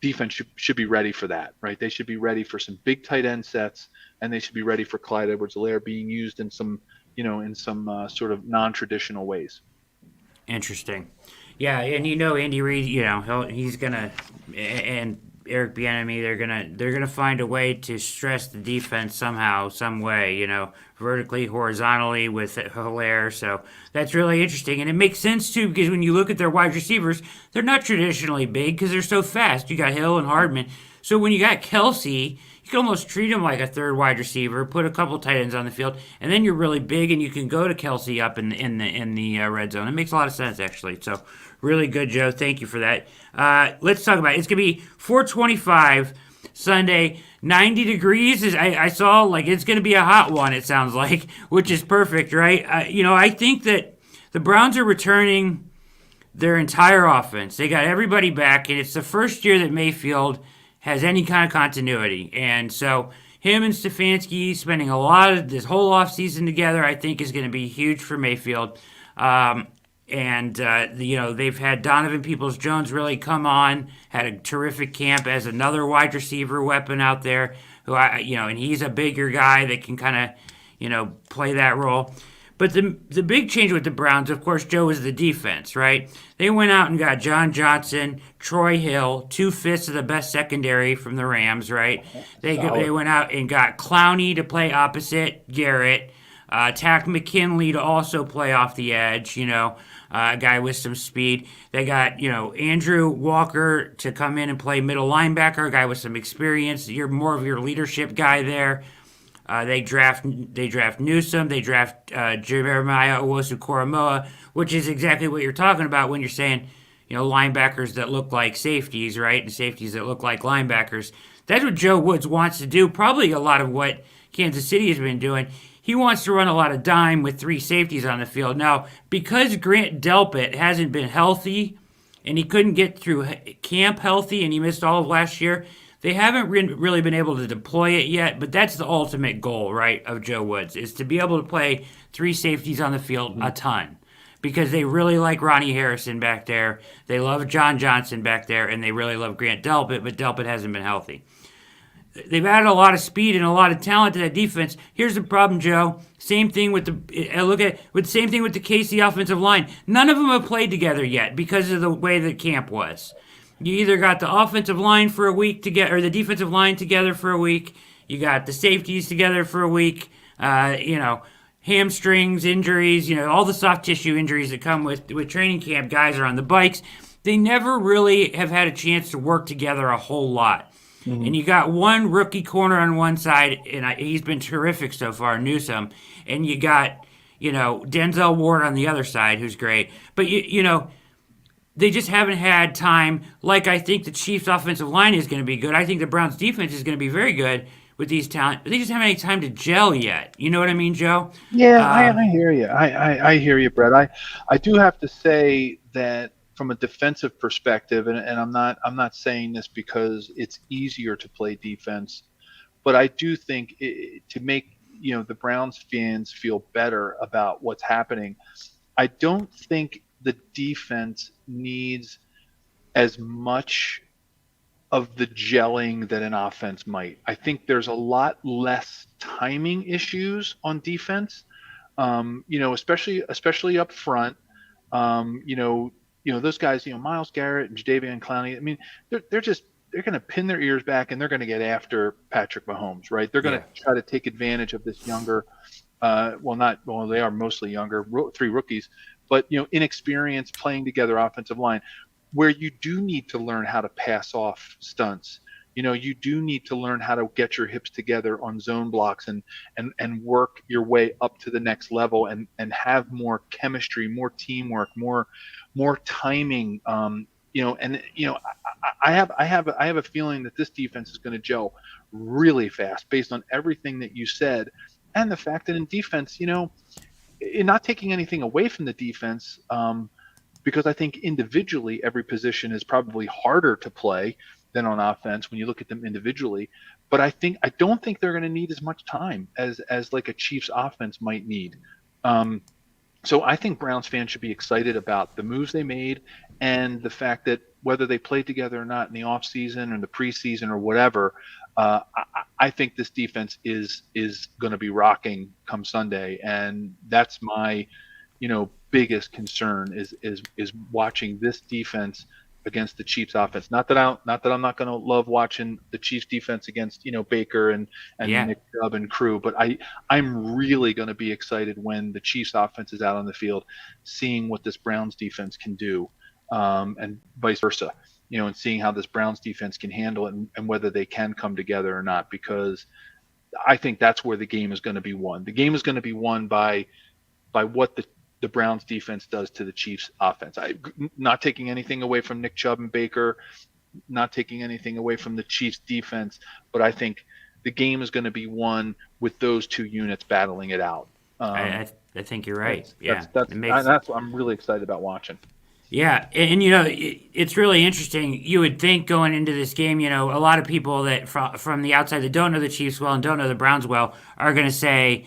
defense should be ready for that, right? They should be ready for some big tight end sets, and they should be ready for Clyde Edwards-Helaire being used in some, sort of non-traditional ways. Interesting. Yeah, and Andy Reid, he's gonna and Eric Bieniemy, they're gonna find a way to stress the defense somehow, some way, vertically, horizontally with Hilaire. So that's really interesting, and it makes sense too because when you look at their wide receivers, they're not traditionally big because they're so fast. You got Hill and Hardman. So when you got Kelsey, you can almost treat him like a third wide receiver, put a couple tight ends on the field, and then you're really big, and you can go to Kelsey up in the red zone. It makes a lot of sense actually. So really good, Joe. Thank you for that. Let's talk about it. It's gonna be 4:25 Sunday, 90 degrees. I saw like it's gonna be a hot one. It sounds like, which is perfect, right? I think that the Browns are returning their entire offense. They got everybody back, and it's the first year that Mayfield has any kind of continuity. And so him and Stefanski spending a lot of this whole offseason together, I think, is going to be huge for Mayfield. And they've had Donovan Peoples-Jones really come on, had a terrific camp as another wide receiver weapon out there. And he's a bigger guy that can kind of, play that role. But the big change with the Browns, of course, Joe, is the defense, right? They went out and got John Johnson, Troy Hill, 2/5 of the best secondary from the Rams, right? They went out and got Clowney to play opposite Garrett, Tack McKinley to also play off the edge, a guy with some speed. They got, Andrew Walker to come in and play middle linebacker, a guy with some experience. You're more of your leadership guy there. They draft Newsome. They draft Jeremiah Owusu-Koramoah, which is exactly what you're talking about when you're saying, linebackers that look like safeties, right? And safeties that look like linebackers. That's what Joe Woods wants to do. Probably a lot of what Kansas City has been doing. He wants to run a lot of dime with 3 safeties on the field. Now, because Grant Delpit hasn't been healthy and he couldn't get through camp healthy and he missed all of last year, they haven't really been able to deploy it yet, but that's the ultimate goal, right, of Joe Woods, is to be able to play 3 safeties on the field a ton. Because they really like Ronnie Harrison back there, they love John Johnson back there, and they really love Grant Delpit, but Delpit hasn't been healthy. They've added a lot of speed and a lot of talent to that defense. Here's the problem, Joe. Same thing with the KC offensive line. None of them have played together yet because of the way the camp was. You either got the offensive line for a week together, or the defensive line together for a week. You got the safeties together for a week. Hamstrings, injuries, all the soft tissue injuries that come with training camp. Guys are on the bikes. They never really have had a chance to work together a whole lot. Mm-hmm. And you got one rookie corner on one side, and he's been terrific so far, Newsome. And you got, Denzel Ward on the other side, who's great. But, they just haven't had time. Like I think the Chiefs' offensive line is going to be good. I think the Browns' defense is going to be very good with these talent. But they just haven't had time to gel yet. You know what I mean, Joe? Yeah, I hear you. I hear you, Brett. I do have to say that from a defensive perspective, and I'm not saying this because it's easier to play defense, but I do think to make the Browns fans feel better about what's happening, I don't think the defense needs as much of the gelling that an offense might. I think there's a lot less timing issues on defense, especially up front. Those guys, Myles Garrett and Jadeveon Clowney. I mean, they're going to pin their ears back and they're going to get after Patrick Mahomes, right? They're going to try to take advantage of this younger. They are mostly younger, 3 rookies, but inexperienced playing together offensive line, where you do need to learn how to pass off stunts. You do need to learn how to get your hips together on zone blocks and work your way up to the next level and have more chemistry, more teamwork, more timing. I have a feeling that this defense is going to gel really fast based on everything that you said, and the fact that in defense, in not taking anything away from the defense, because I think individually every position is probably harder to play than on offense when you look at them individually. But I don't think they're going to need as much time as like a Chiefs offense might need. So I think Browns fans should be excited about the moves they made and the fact that whether they played together or not in the offseason or the preseason or whatever, I think this defense is going to be rocking come Sunday, and that's my biggest concern is watching this defense against the Chiefs offense. Not that I'm not going to love watching the Chiefs defense against Baker and Nick Chubb and crew, but I'm really going to be excited when the Chiefs offense is out on the field, seeing what this Browns defense can do, and vice versa. And seeing how this Browns defense can handle it and whether they can come together or not, because I think that's where the game is going to be won. The game is going to be won by what the Browns defense does to the Chiefs offense. Not taking anything away from Nick Chubb and Baker, not taking anything away from the Chiefs defense, but I think the game is going to be won with those 2 units battling it out. I think you're right. That's what I'm really excited about watching. Yeah, and it's really interesting. You would think going into this game, a lot of people that from the outside that don't know the Chiefs well and don't know the Browns well are going to say,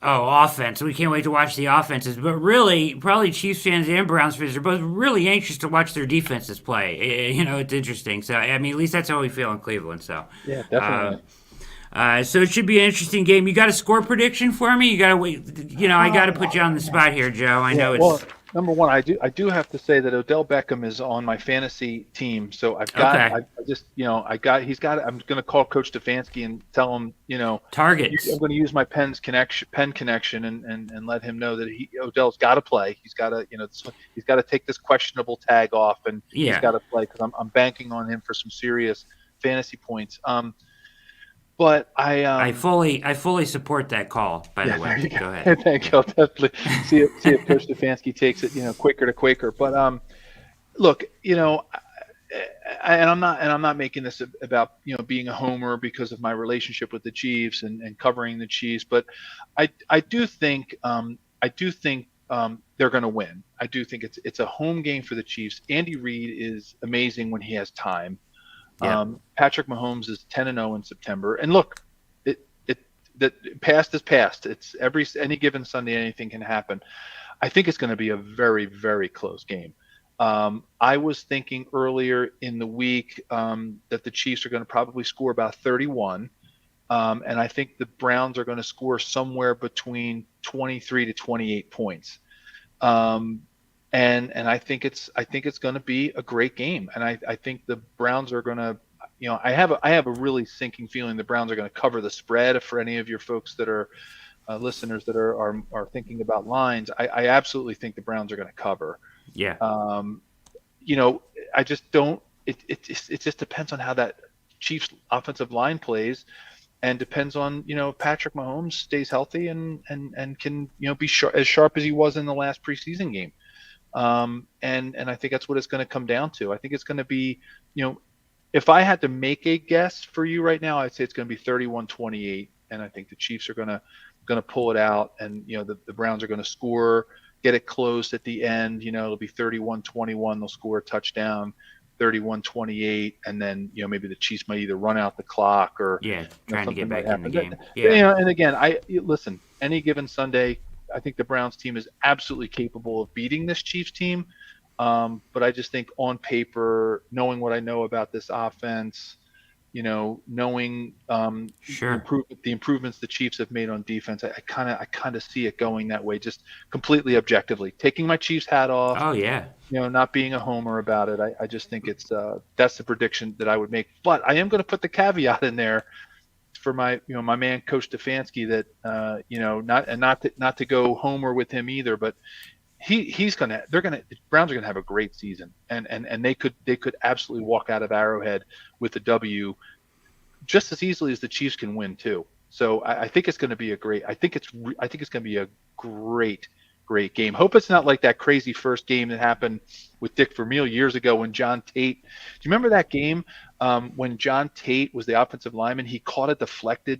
Oh, offense. We can't wait to watch the offenses. But really, probably Chiefs fans and Browns fans are both really anxious to watch their defenses play. It's interesting. So, I mean, at least that's how we feel in Cleveland. So, Yeah, uh, definitely. so it should be an interesting game. You got a score prediction for me? You got to wait. I got to put you on the spot here, Joe. I Yeah, know well, it's number one, I do have to say that Odell Beckham is on my fantasy team, so okay. I just, he's got. I'm going to call Coach Stefanski and tell him, I'm Targets. going to use my pen connection, and let him know that Odell's got to play. He's got to, he's got to take this questionable tag off, and he's Yeah. got to play because I'm banking on him for some serious fantasy points. But I fully support that call. By the yeah, there way, you go go. ahead. Thank you. I'll definitely see if Coach Stefanski takes it, quicker to Quaker. But look, and I'm not making this about being a homer because of my relationship with the Chiefs and covering the Chiefs, but I do think they're going to win. I do think it's a home game for the Chiefs. Andy Reid is amazing when he has time. Yep. Patrick Mahomes is 10-0 in September, and look, that past is past. It's any given Sunday, anything can happen. I think it's going to be a very, very close game. I was thinking earlier in the week that the Chiefs are going to probably score about 31, and I think the Browns are going to score somewhere between 23 to 28 points. And I think it's going to be a great game, and I think the Browns are going to, I have a really sinking feeling the Browns are going to cover the spread. For any of your folks that are listeners that are thinking about lines, I absolutely think the Browns are going to cover. Yeah. I just don't. It just depends on how that Chiefs offensive line plays, and depends on Patrick Mahomes stays healthy and can be as sharp as he was in the last preseason game. And I think that's what it's going to come down to. I think it's going to be, if I had to make a guess for you right now, I'd say it's going to be 31-28, and I think the Chiefs are going to pull it out, and the Browns are going to score, get it close at the end. It'll be 31-21. They'll score a touchdown, 31-28, and then maybe the Chiefs might either run out the clock or trying to get back in the happen. game. Yeah. And again, listen. Any given Sunday, I think the Browns team is absolutely capable of beating this Chiefs team. But I just think on paper, knowing what I know about this offense, knowing Sure. the improvements the Chiefs have made on defense, I kind of see it going that way, just completely objectively. Taking my Chiefs hat off, Oh yeah. not being a homer about it. I just think that's the prediction that I would make. But I am going to put the caveat in there for my my man Coach Stefanski that not to go homer with him either, but the Browns are gonna have a great season, and they could absolutely walk out of Arrowhead with a W just as easily as the Chiefs can win too. So I think it's going to be I think it's going to be a great game. Hope it's not like that crazy first game that happened with Dick Vermeil years ago when John Tate. Do you remember that game when John Tate was the offensive lineman? He caught a deflected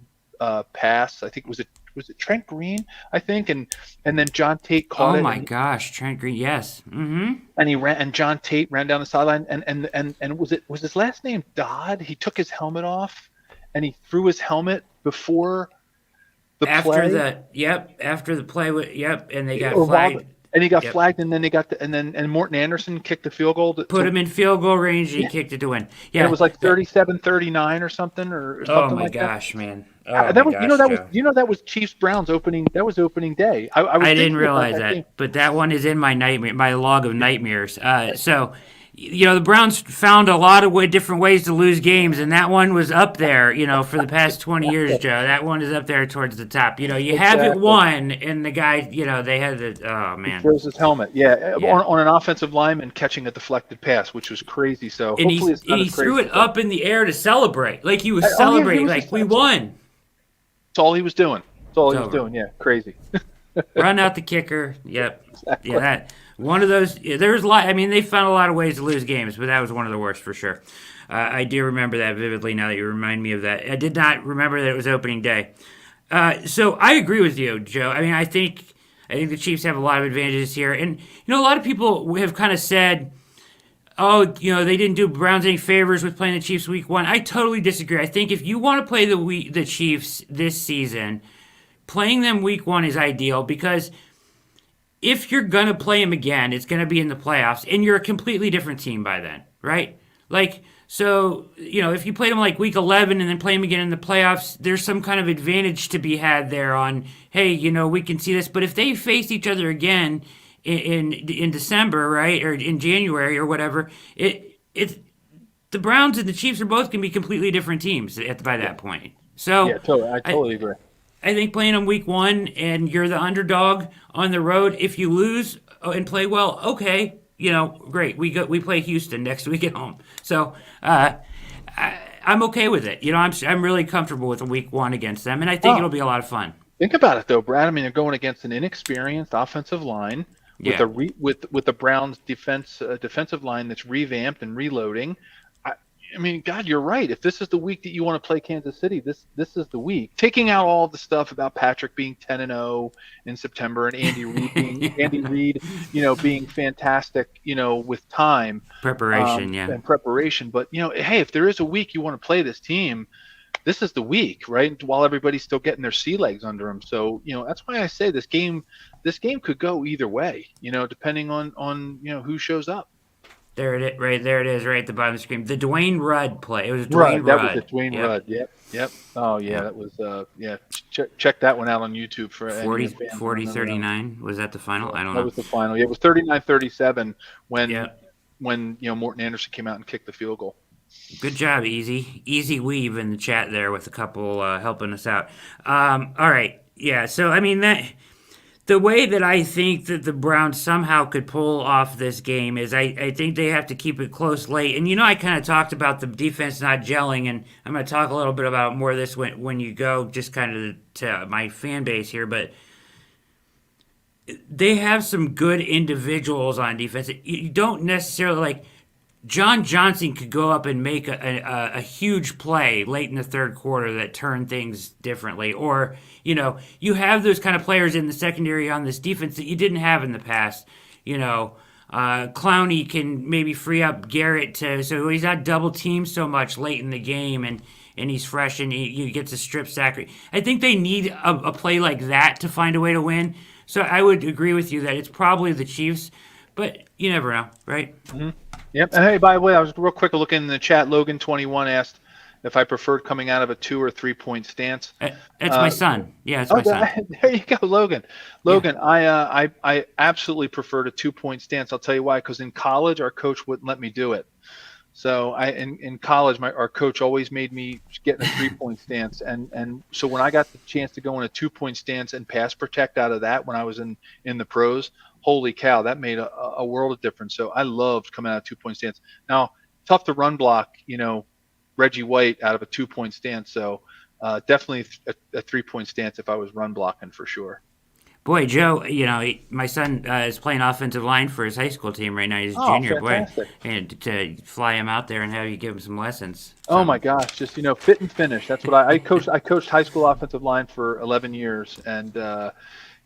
pass. I think was it Trent Green? I think, and then John Tate caught it. Oh my gosh, Trent Green. Yes. Mm-hmm. And John Tate ran down the sideline, and was his last name Dodd? He took his helmet off and he threw his helmet before the play. After the play, and they got Or flagged. And he got flagged, and then they got and Morton Anderson kicked the field goal. Put him in field goal range, and he kicked it to win. Yeah, and it was like 37-39 or something, or something. Oh my like gosh, that. Man! That was that was Chiefs Browns opening. That was opening day. I didn't realize that, but that one is in my log of nightmares. So. The Browns found a lot of different ways to lose games, and that one was up there, for the past 20 years, Joe. That one is up there towards the top. You have it won, and the guy, they had the, oh, man. He throws his helmet, on an offensive lineman catching a deflected pass, which was crazy. So and hopefully it's not he as crazy. threw it up in the air to celebrate. Like he was celebrating, we won. That's all he was doing. Yeah, crazy. Run out the kicker. Yep. Exactly. Yeah, that one of those. There's a lot. I mean, they found a lot of ways to lose games, but that was one of the worst for sure. I do remember that vividly now that you remind me of that. I did not remember that it was opening day. So I agree with you, Joe. I mean, I think the Chiefs have a lot of advantages here, and a lot of people have kind of said, "Oh, they didn't do Browns any favors with playing the Chiefs week one." I totally disagree. I think if you want to play the Chiefs this season, playing them week 1 is ideal because if you're going to play them again, it's going to be in the playoffs, and you're a completely different team by then, right? Like, so, if you play them like week 11 and then play them again in the playoffs, there's some kind of advantage to be had there on, hey, we can see this. But if they face each other again in December, right, or in January or whatever, the Browns and the Chiefs are both going to be completely different teams by that point. So yeah, totally. I totally agree. I think playing them week 1 and you're the underdog on the road, if you lose and play well, okay, great. We play Houston next week at home. So I'm okay with it. I'm really comfortable with a week 1 against them, and I think it'll be a lot of fun. Think about it though, Brad. I mean, they're going against an inexperienced offensive line with the Browns defensive line that's revamped and reloading. I mean, God, you're right. If this is the week that you want to play Kansas City, this is the week. Taking out all the stuff about Patrick being 10-0 in September and Andy Reid being fantastic, with time preparation, and preparation. But hey, if there is a week you want to play this team, this is the week, right? While everybody's still getting their sea legs under them. So that's why I say this game could go either way, depending on who shows up. There it is, right there. It is, right at the bottom of the screen. The Dwayne Rudd play. It was Dwayne Rudd. Rudd. That was the Dwayne Rudd. Yep. Oh yeah, that was Check that one out on YouTube for 40-39. Was that the final? I don't know. That was the final. Yeah, it was 39-37 when Morton Anderson came out and kicked the field goal. Good job, Easy Weave in the chat there with a couple helping us out. All right, yeah. So I mean the way that I think that the Browns somehow could pull off this game is I think they have to keep it close late. And I kind of talked about the defense not gelling, and I'm going to talk a little bit about more of this when you go just kind of to my fan base here. But they have some good individuals on defense. You don't necessarily John Johnson could go up and make a huge play late in the third quarter that turned things differently. Or, you have those kind of players in the secondary on this defense that you didn't have in the past. Clowney can maybe free up Garrett so he's not double teamed so much late in the game and he's fresh and he gets a strip sack. I think they need a play like that to find a way to win. So I would agree with you that it's probably the Chiefs, but you never know, right? Mm-hmm. Yep. And hey, by the way, I was real quick looking in the chat. Logan21 asked if I preferred coming out of a 2 or 3 point stance. That's my son. Yeah, it's my son. There you go, Logan. Logan, yeah. I absolutely preferred a 2 point stance. I'll tell you why. Because in college, our coach wouldn't let me do it. So in college, our coach always made me get in a 3 point stance. And so when I got the chance to go in a 2 point stance and pass protect out of that when I was in the pros, holy cow, that made a world of difference. So I loved coming out of 2 point stance. Now, tough to run block, Reggie White out of a 2 point stance. So definitely a 3 point stance if I was run blocking for sure. Boy, Joe, my son is playing offensive line for his high school team right now. He's a junior. Fantastic. Boy, and to fly him out there and have you give him some lessons. So. Oh my gosh, just fit and finish. That's what I coached. I coached high school offensive line for 11 years, and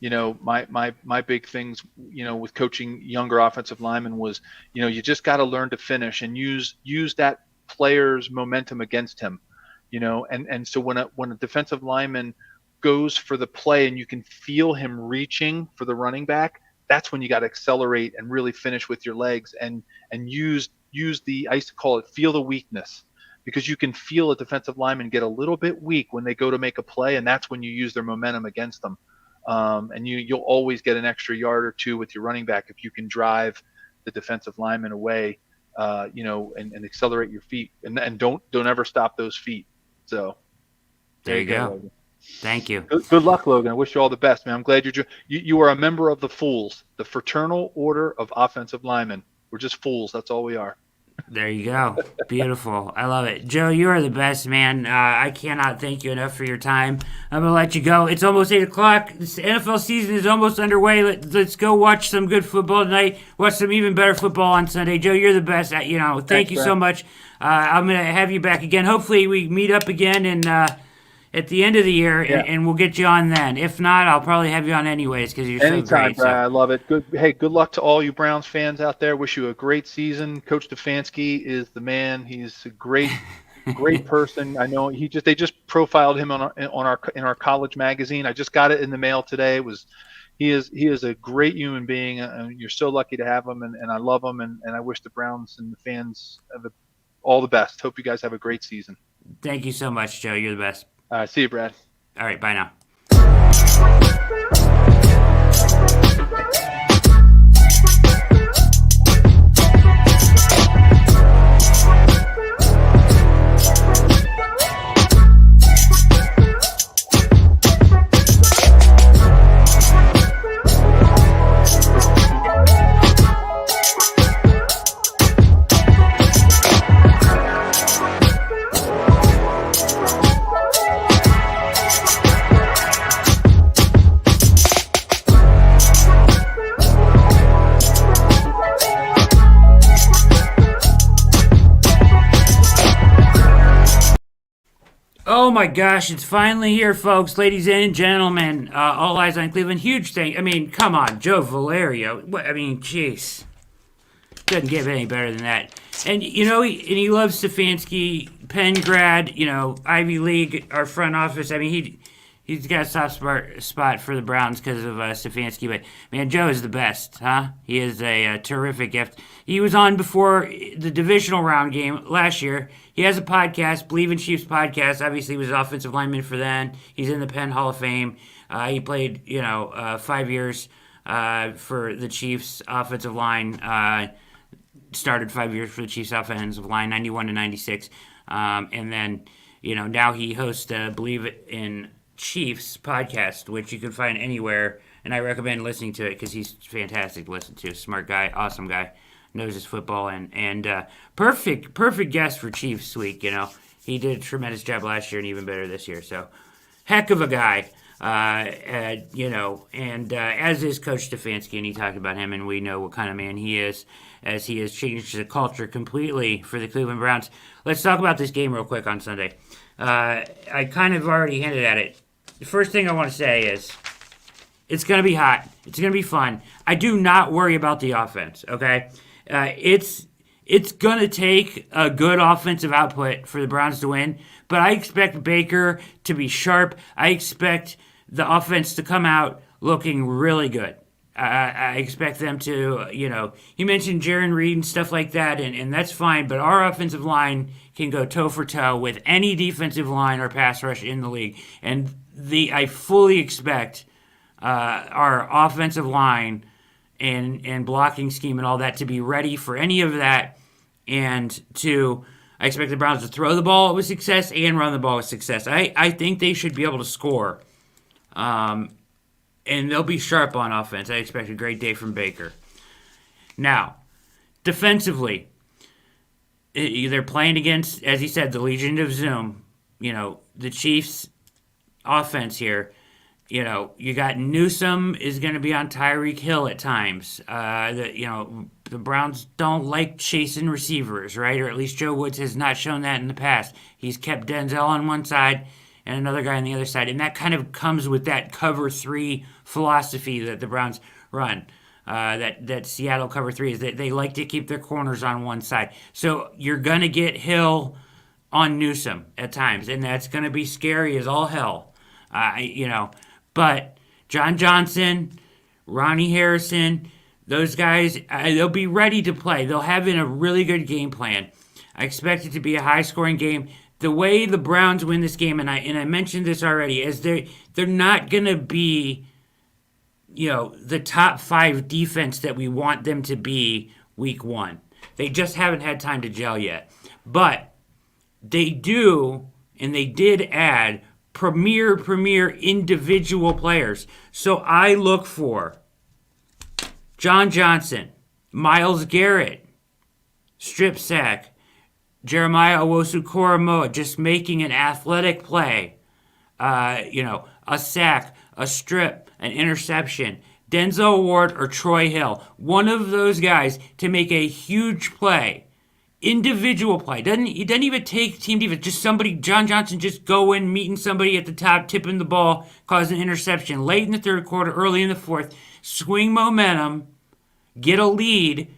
my big things, with coaching younger offensive linemen was, you just got to learn to finish and use that player's momentum against him, and so when a defensive lineman goes for the play and you can feel him reaching for the running back, that's when you got to accelerate and really finish with your legs and use the, I used to call it, feel the weakness, because you can feel a defensive lineman get a little bit weak when they go to make a play, and that's when you use their momentum against them. And you'll always get an extra yard or two with your running back if you can drive the defensive lineman away, and accelerate your feet, and don't ever stop those feet. So there you go. Logan. Thank you. Good luck, Logan. I wish you all the best, man. I'm glad you are a member of the Fools, the Fraternal Order of Offensive Linemen. We're just fools. That's all we are. There you go. Beautiful. I love it. Joe, you are the best, man. I cannot thank you enough for your time. I'm going to let you go. It's almost 8 o'clock. This NFL season is almost underway. Let's go watch some good football tonight. Watch some even better football on Sunday. Joe, you're the best. Thank you so much. I'm going to have you back again. Hopefully we meet up again at the end of the year, and we'll get you on then. If not, I'll probably have you on anyways because you're anytime, so great. Brad. I love it. Good. Hey, good luck to all you Browns fans out there. Wish you a great season. Coach Stefanski is the man. He's a great Great person. I know they just profiled him in our college magazine. I just got it in the mail today. He is a great human being. You're so lucky to have him, and I love him, and I wish the Browns and the fans all the best. Hope you guys have a great season. Thank you so much, Joe. You're the best. See you, Brad. All right, bye now. Oh my gosh, it's finally here, folks, ladies and gentlemen. All eyes on Cleveland. Huge thing. I mean, come on, Joe Valerio. Jeez. Doesn't get any better than that. And, he loves Stefanski, Penn grad, Ivy League, our front office. I mean, he's got a soft spot for the Browns because of Stefanski. But, man, Joe is the best, huh? He is a terrific gift. He was on before the divisional round game last year. He has a podcast, Bleav in Chiefs podcast. Obviously, he was offensive lineman for then. He's in the Penn Hall of Fame. He played, 5 years for the Chiefs offensive line. Started 5 years for the Chiefs offensive line, 91 to 96. And then, now he hosts Bleav in Chiefs podcast, which you can find anywhere. And I recommend listening to it because he's fantastic to listen to. Smart guy, awesome guy. Knows his football, and perfect guest for Chiefs week. He did a tremendous job last year and even better this year. So, heck of a guy, and as is Coach Stefanski, and he talked about him, and we know what kind of man he is, as he has changed the culture completely for the Cleveland Browns. Let's talk about this game real quick on Sunday. I kind of already hinted at it. The first thing I want to say is, it's going to be hot. It's going to be fun. I do not worry about the offense, okay? It's going to take a good offensive output for the Browns to win, but I expect Baker to be sharp. I expect the offense to come out looking really good. I expect them to, you mentioned Jaron Reed and stuff like that, and that's fine, but our offensive line can go toe for toe with any defensive line or pass rush in the league. And I fully expect our offensive line and blocking scheme and all that to be ready for any of that, and I expect the Browns to throw the ball with success and run the ball with success. I think they should be able to score, and they'll be sharp on offense. I expect a great day from Baker. Now, defensively, they're playing against, as he said, the Legion of Zoom. The Chiefs' offense here. You got Newsome is going to be on Tyreek Hill at times. The Browns don't like chasing receivers, right? Or at least Joe Woods has not shown that in the past. He's kept Denzel on one side and another guy on the other side. And that kind of comes with that cover 3 philosophy that the Browns run. That Seattle cover 3 is that they like to keep their corners on one side. So you're going to get Hill on Newsome at times, and that's going to be scary as all hell. But John Johnson, Ronnie Harrison, those guys, they'll be ready to play. They'll have in a really good game plan. I expect it to be a high-scoring game. The way the Browns win this game, and I mentioned this already, is they're not going to be, the top 5 defense that we want them to be week 1. They just haven't had time to gel yet. But they do, and they did add premier individual players. So I look for John Johnson, Myles Garrett, strip sack, Jeremiah Owusu-Koramoah just making an athletic play, a sack, a strip, an interception, Denzel Ward or Troy Hill, one of those guys to make a huge play. Individual play. It doesn't even take team defense. Just somebody, John Johnson, just going, meeting somebody at the top, tipping the ball, cause an interception late in the third quarter, early in the fourth, swing momentum, get a lead,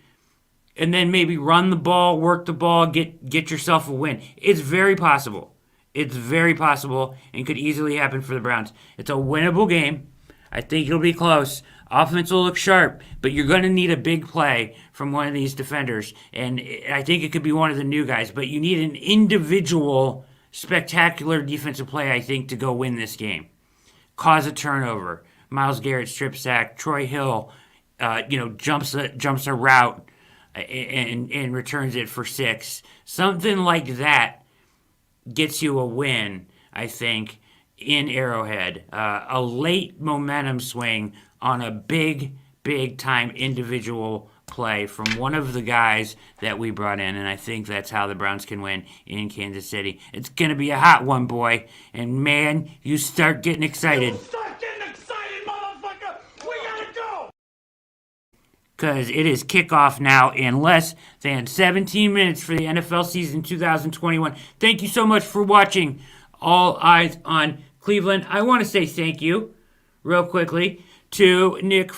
and then maybe run the ball, work the ball, get yourself a win. It's very possible. It's very possible and could easily happen for the Browns. It's a winnable game. I think it'll be close. Offense will look sharp, but you're going to need a big play from one of these defenders. And I think it could be one of the new guys, but you need an individual spectacular defensive play, I think, to go win this game. Cause a turnover. Myles Garrett strip sack. Troy Hill, jumps a route and returns it for 6. Something like that gets you a win, I think, in Arrowhead. A late momentum swing on a big time individual play from one of the guys that we brought in, and I think that's how the Browns can win in Kansas City. It's going to be a hot one, boy, and man, you start getting excited. Motherfucker! We gotta go! Because it is kickoff now in less than 17 minutes for the NFL season 2021. Thank you so much for watching All Eyes on Cleveland. I want to say thank you, real quickly, to Nick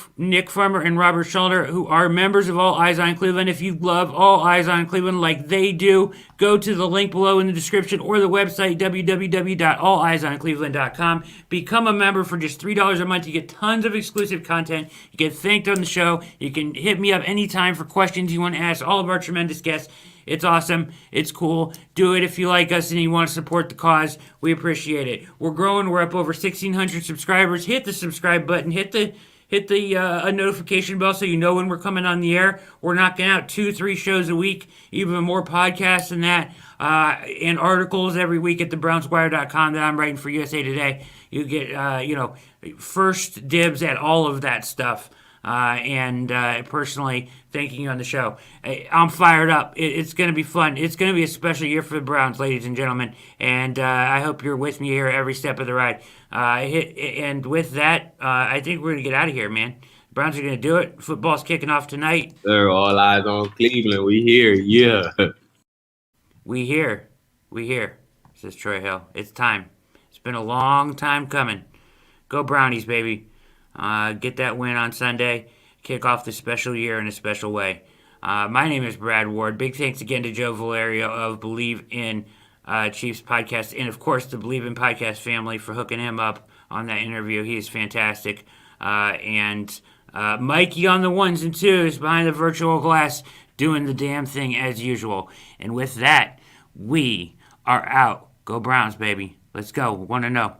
Farmer and Robert Schulter, who are members of All Eyes on Cleveland. If you love All Eyes on Cleveland like they do, go to the link below in the description or the website, www.alleyesoncleveland.com. Become a member for just $3 a month. You get tons of exclusive content. You get thanked on the show. You can hit me up anytime for questions you want to ask all of our tremendous guests. It's awesome. It's cool. Do it if you like us and you want to support the cause. We appreciate it. We're growing. We're up over 1,600 subscribers. Hit the subscribe button. Hit the notification bell so you know when we're coming on the air. We're knocking out 2-3 shows a week, even more podcasts than that, and articles every week at thebrownswire.com that I'm writing for USA Today. You get, first dibs at all of that stuff. And personally thanking you on the show. I'm fired up. It's going to be fun. It's going to be a special year for the Browns, ladies and gentlemen. And I hope you're with me here every step of the ride. And with that, I think we're going to get out of here, man. The Browns are going to do it. Football's kicking off tonight. Sir, all eyes on Cleveland. We here. Yeah. We here, says Troy Hill. It's time. It's been a long time coming. Go Brownies, baby. Get that win on Sunday. Kick off the special year in a special way. My name is Brad Ward. Big thanks again to Joe Valerio of Bleav in Chiefs podcast, and of course the Bleav in podcast family for hooking him up on that interview. He is fantastic. And Mikey on the ones and twos behind the virtual glass doing the damn thing as usual. And with that, we are out. Go Browns, baby. Let's go. Want to know.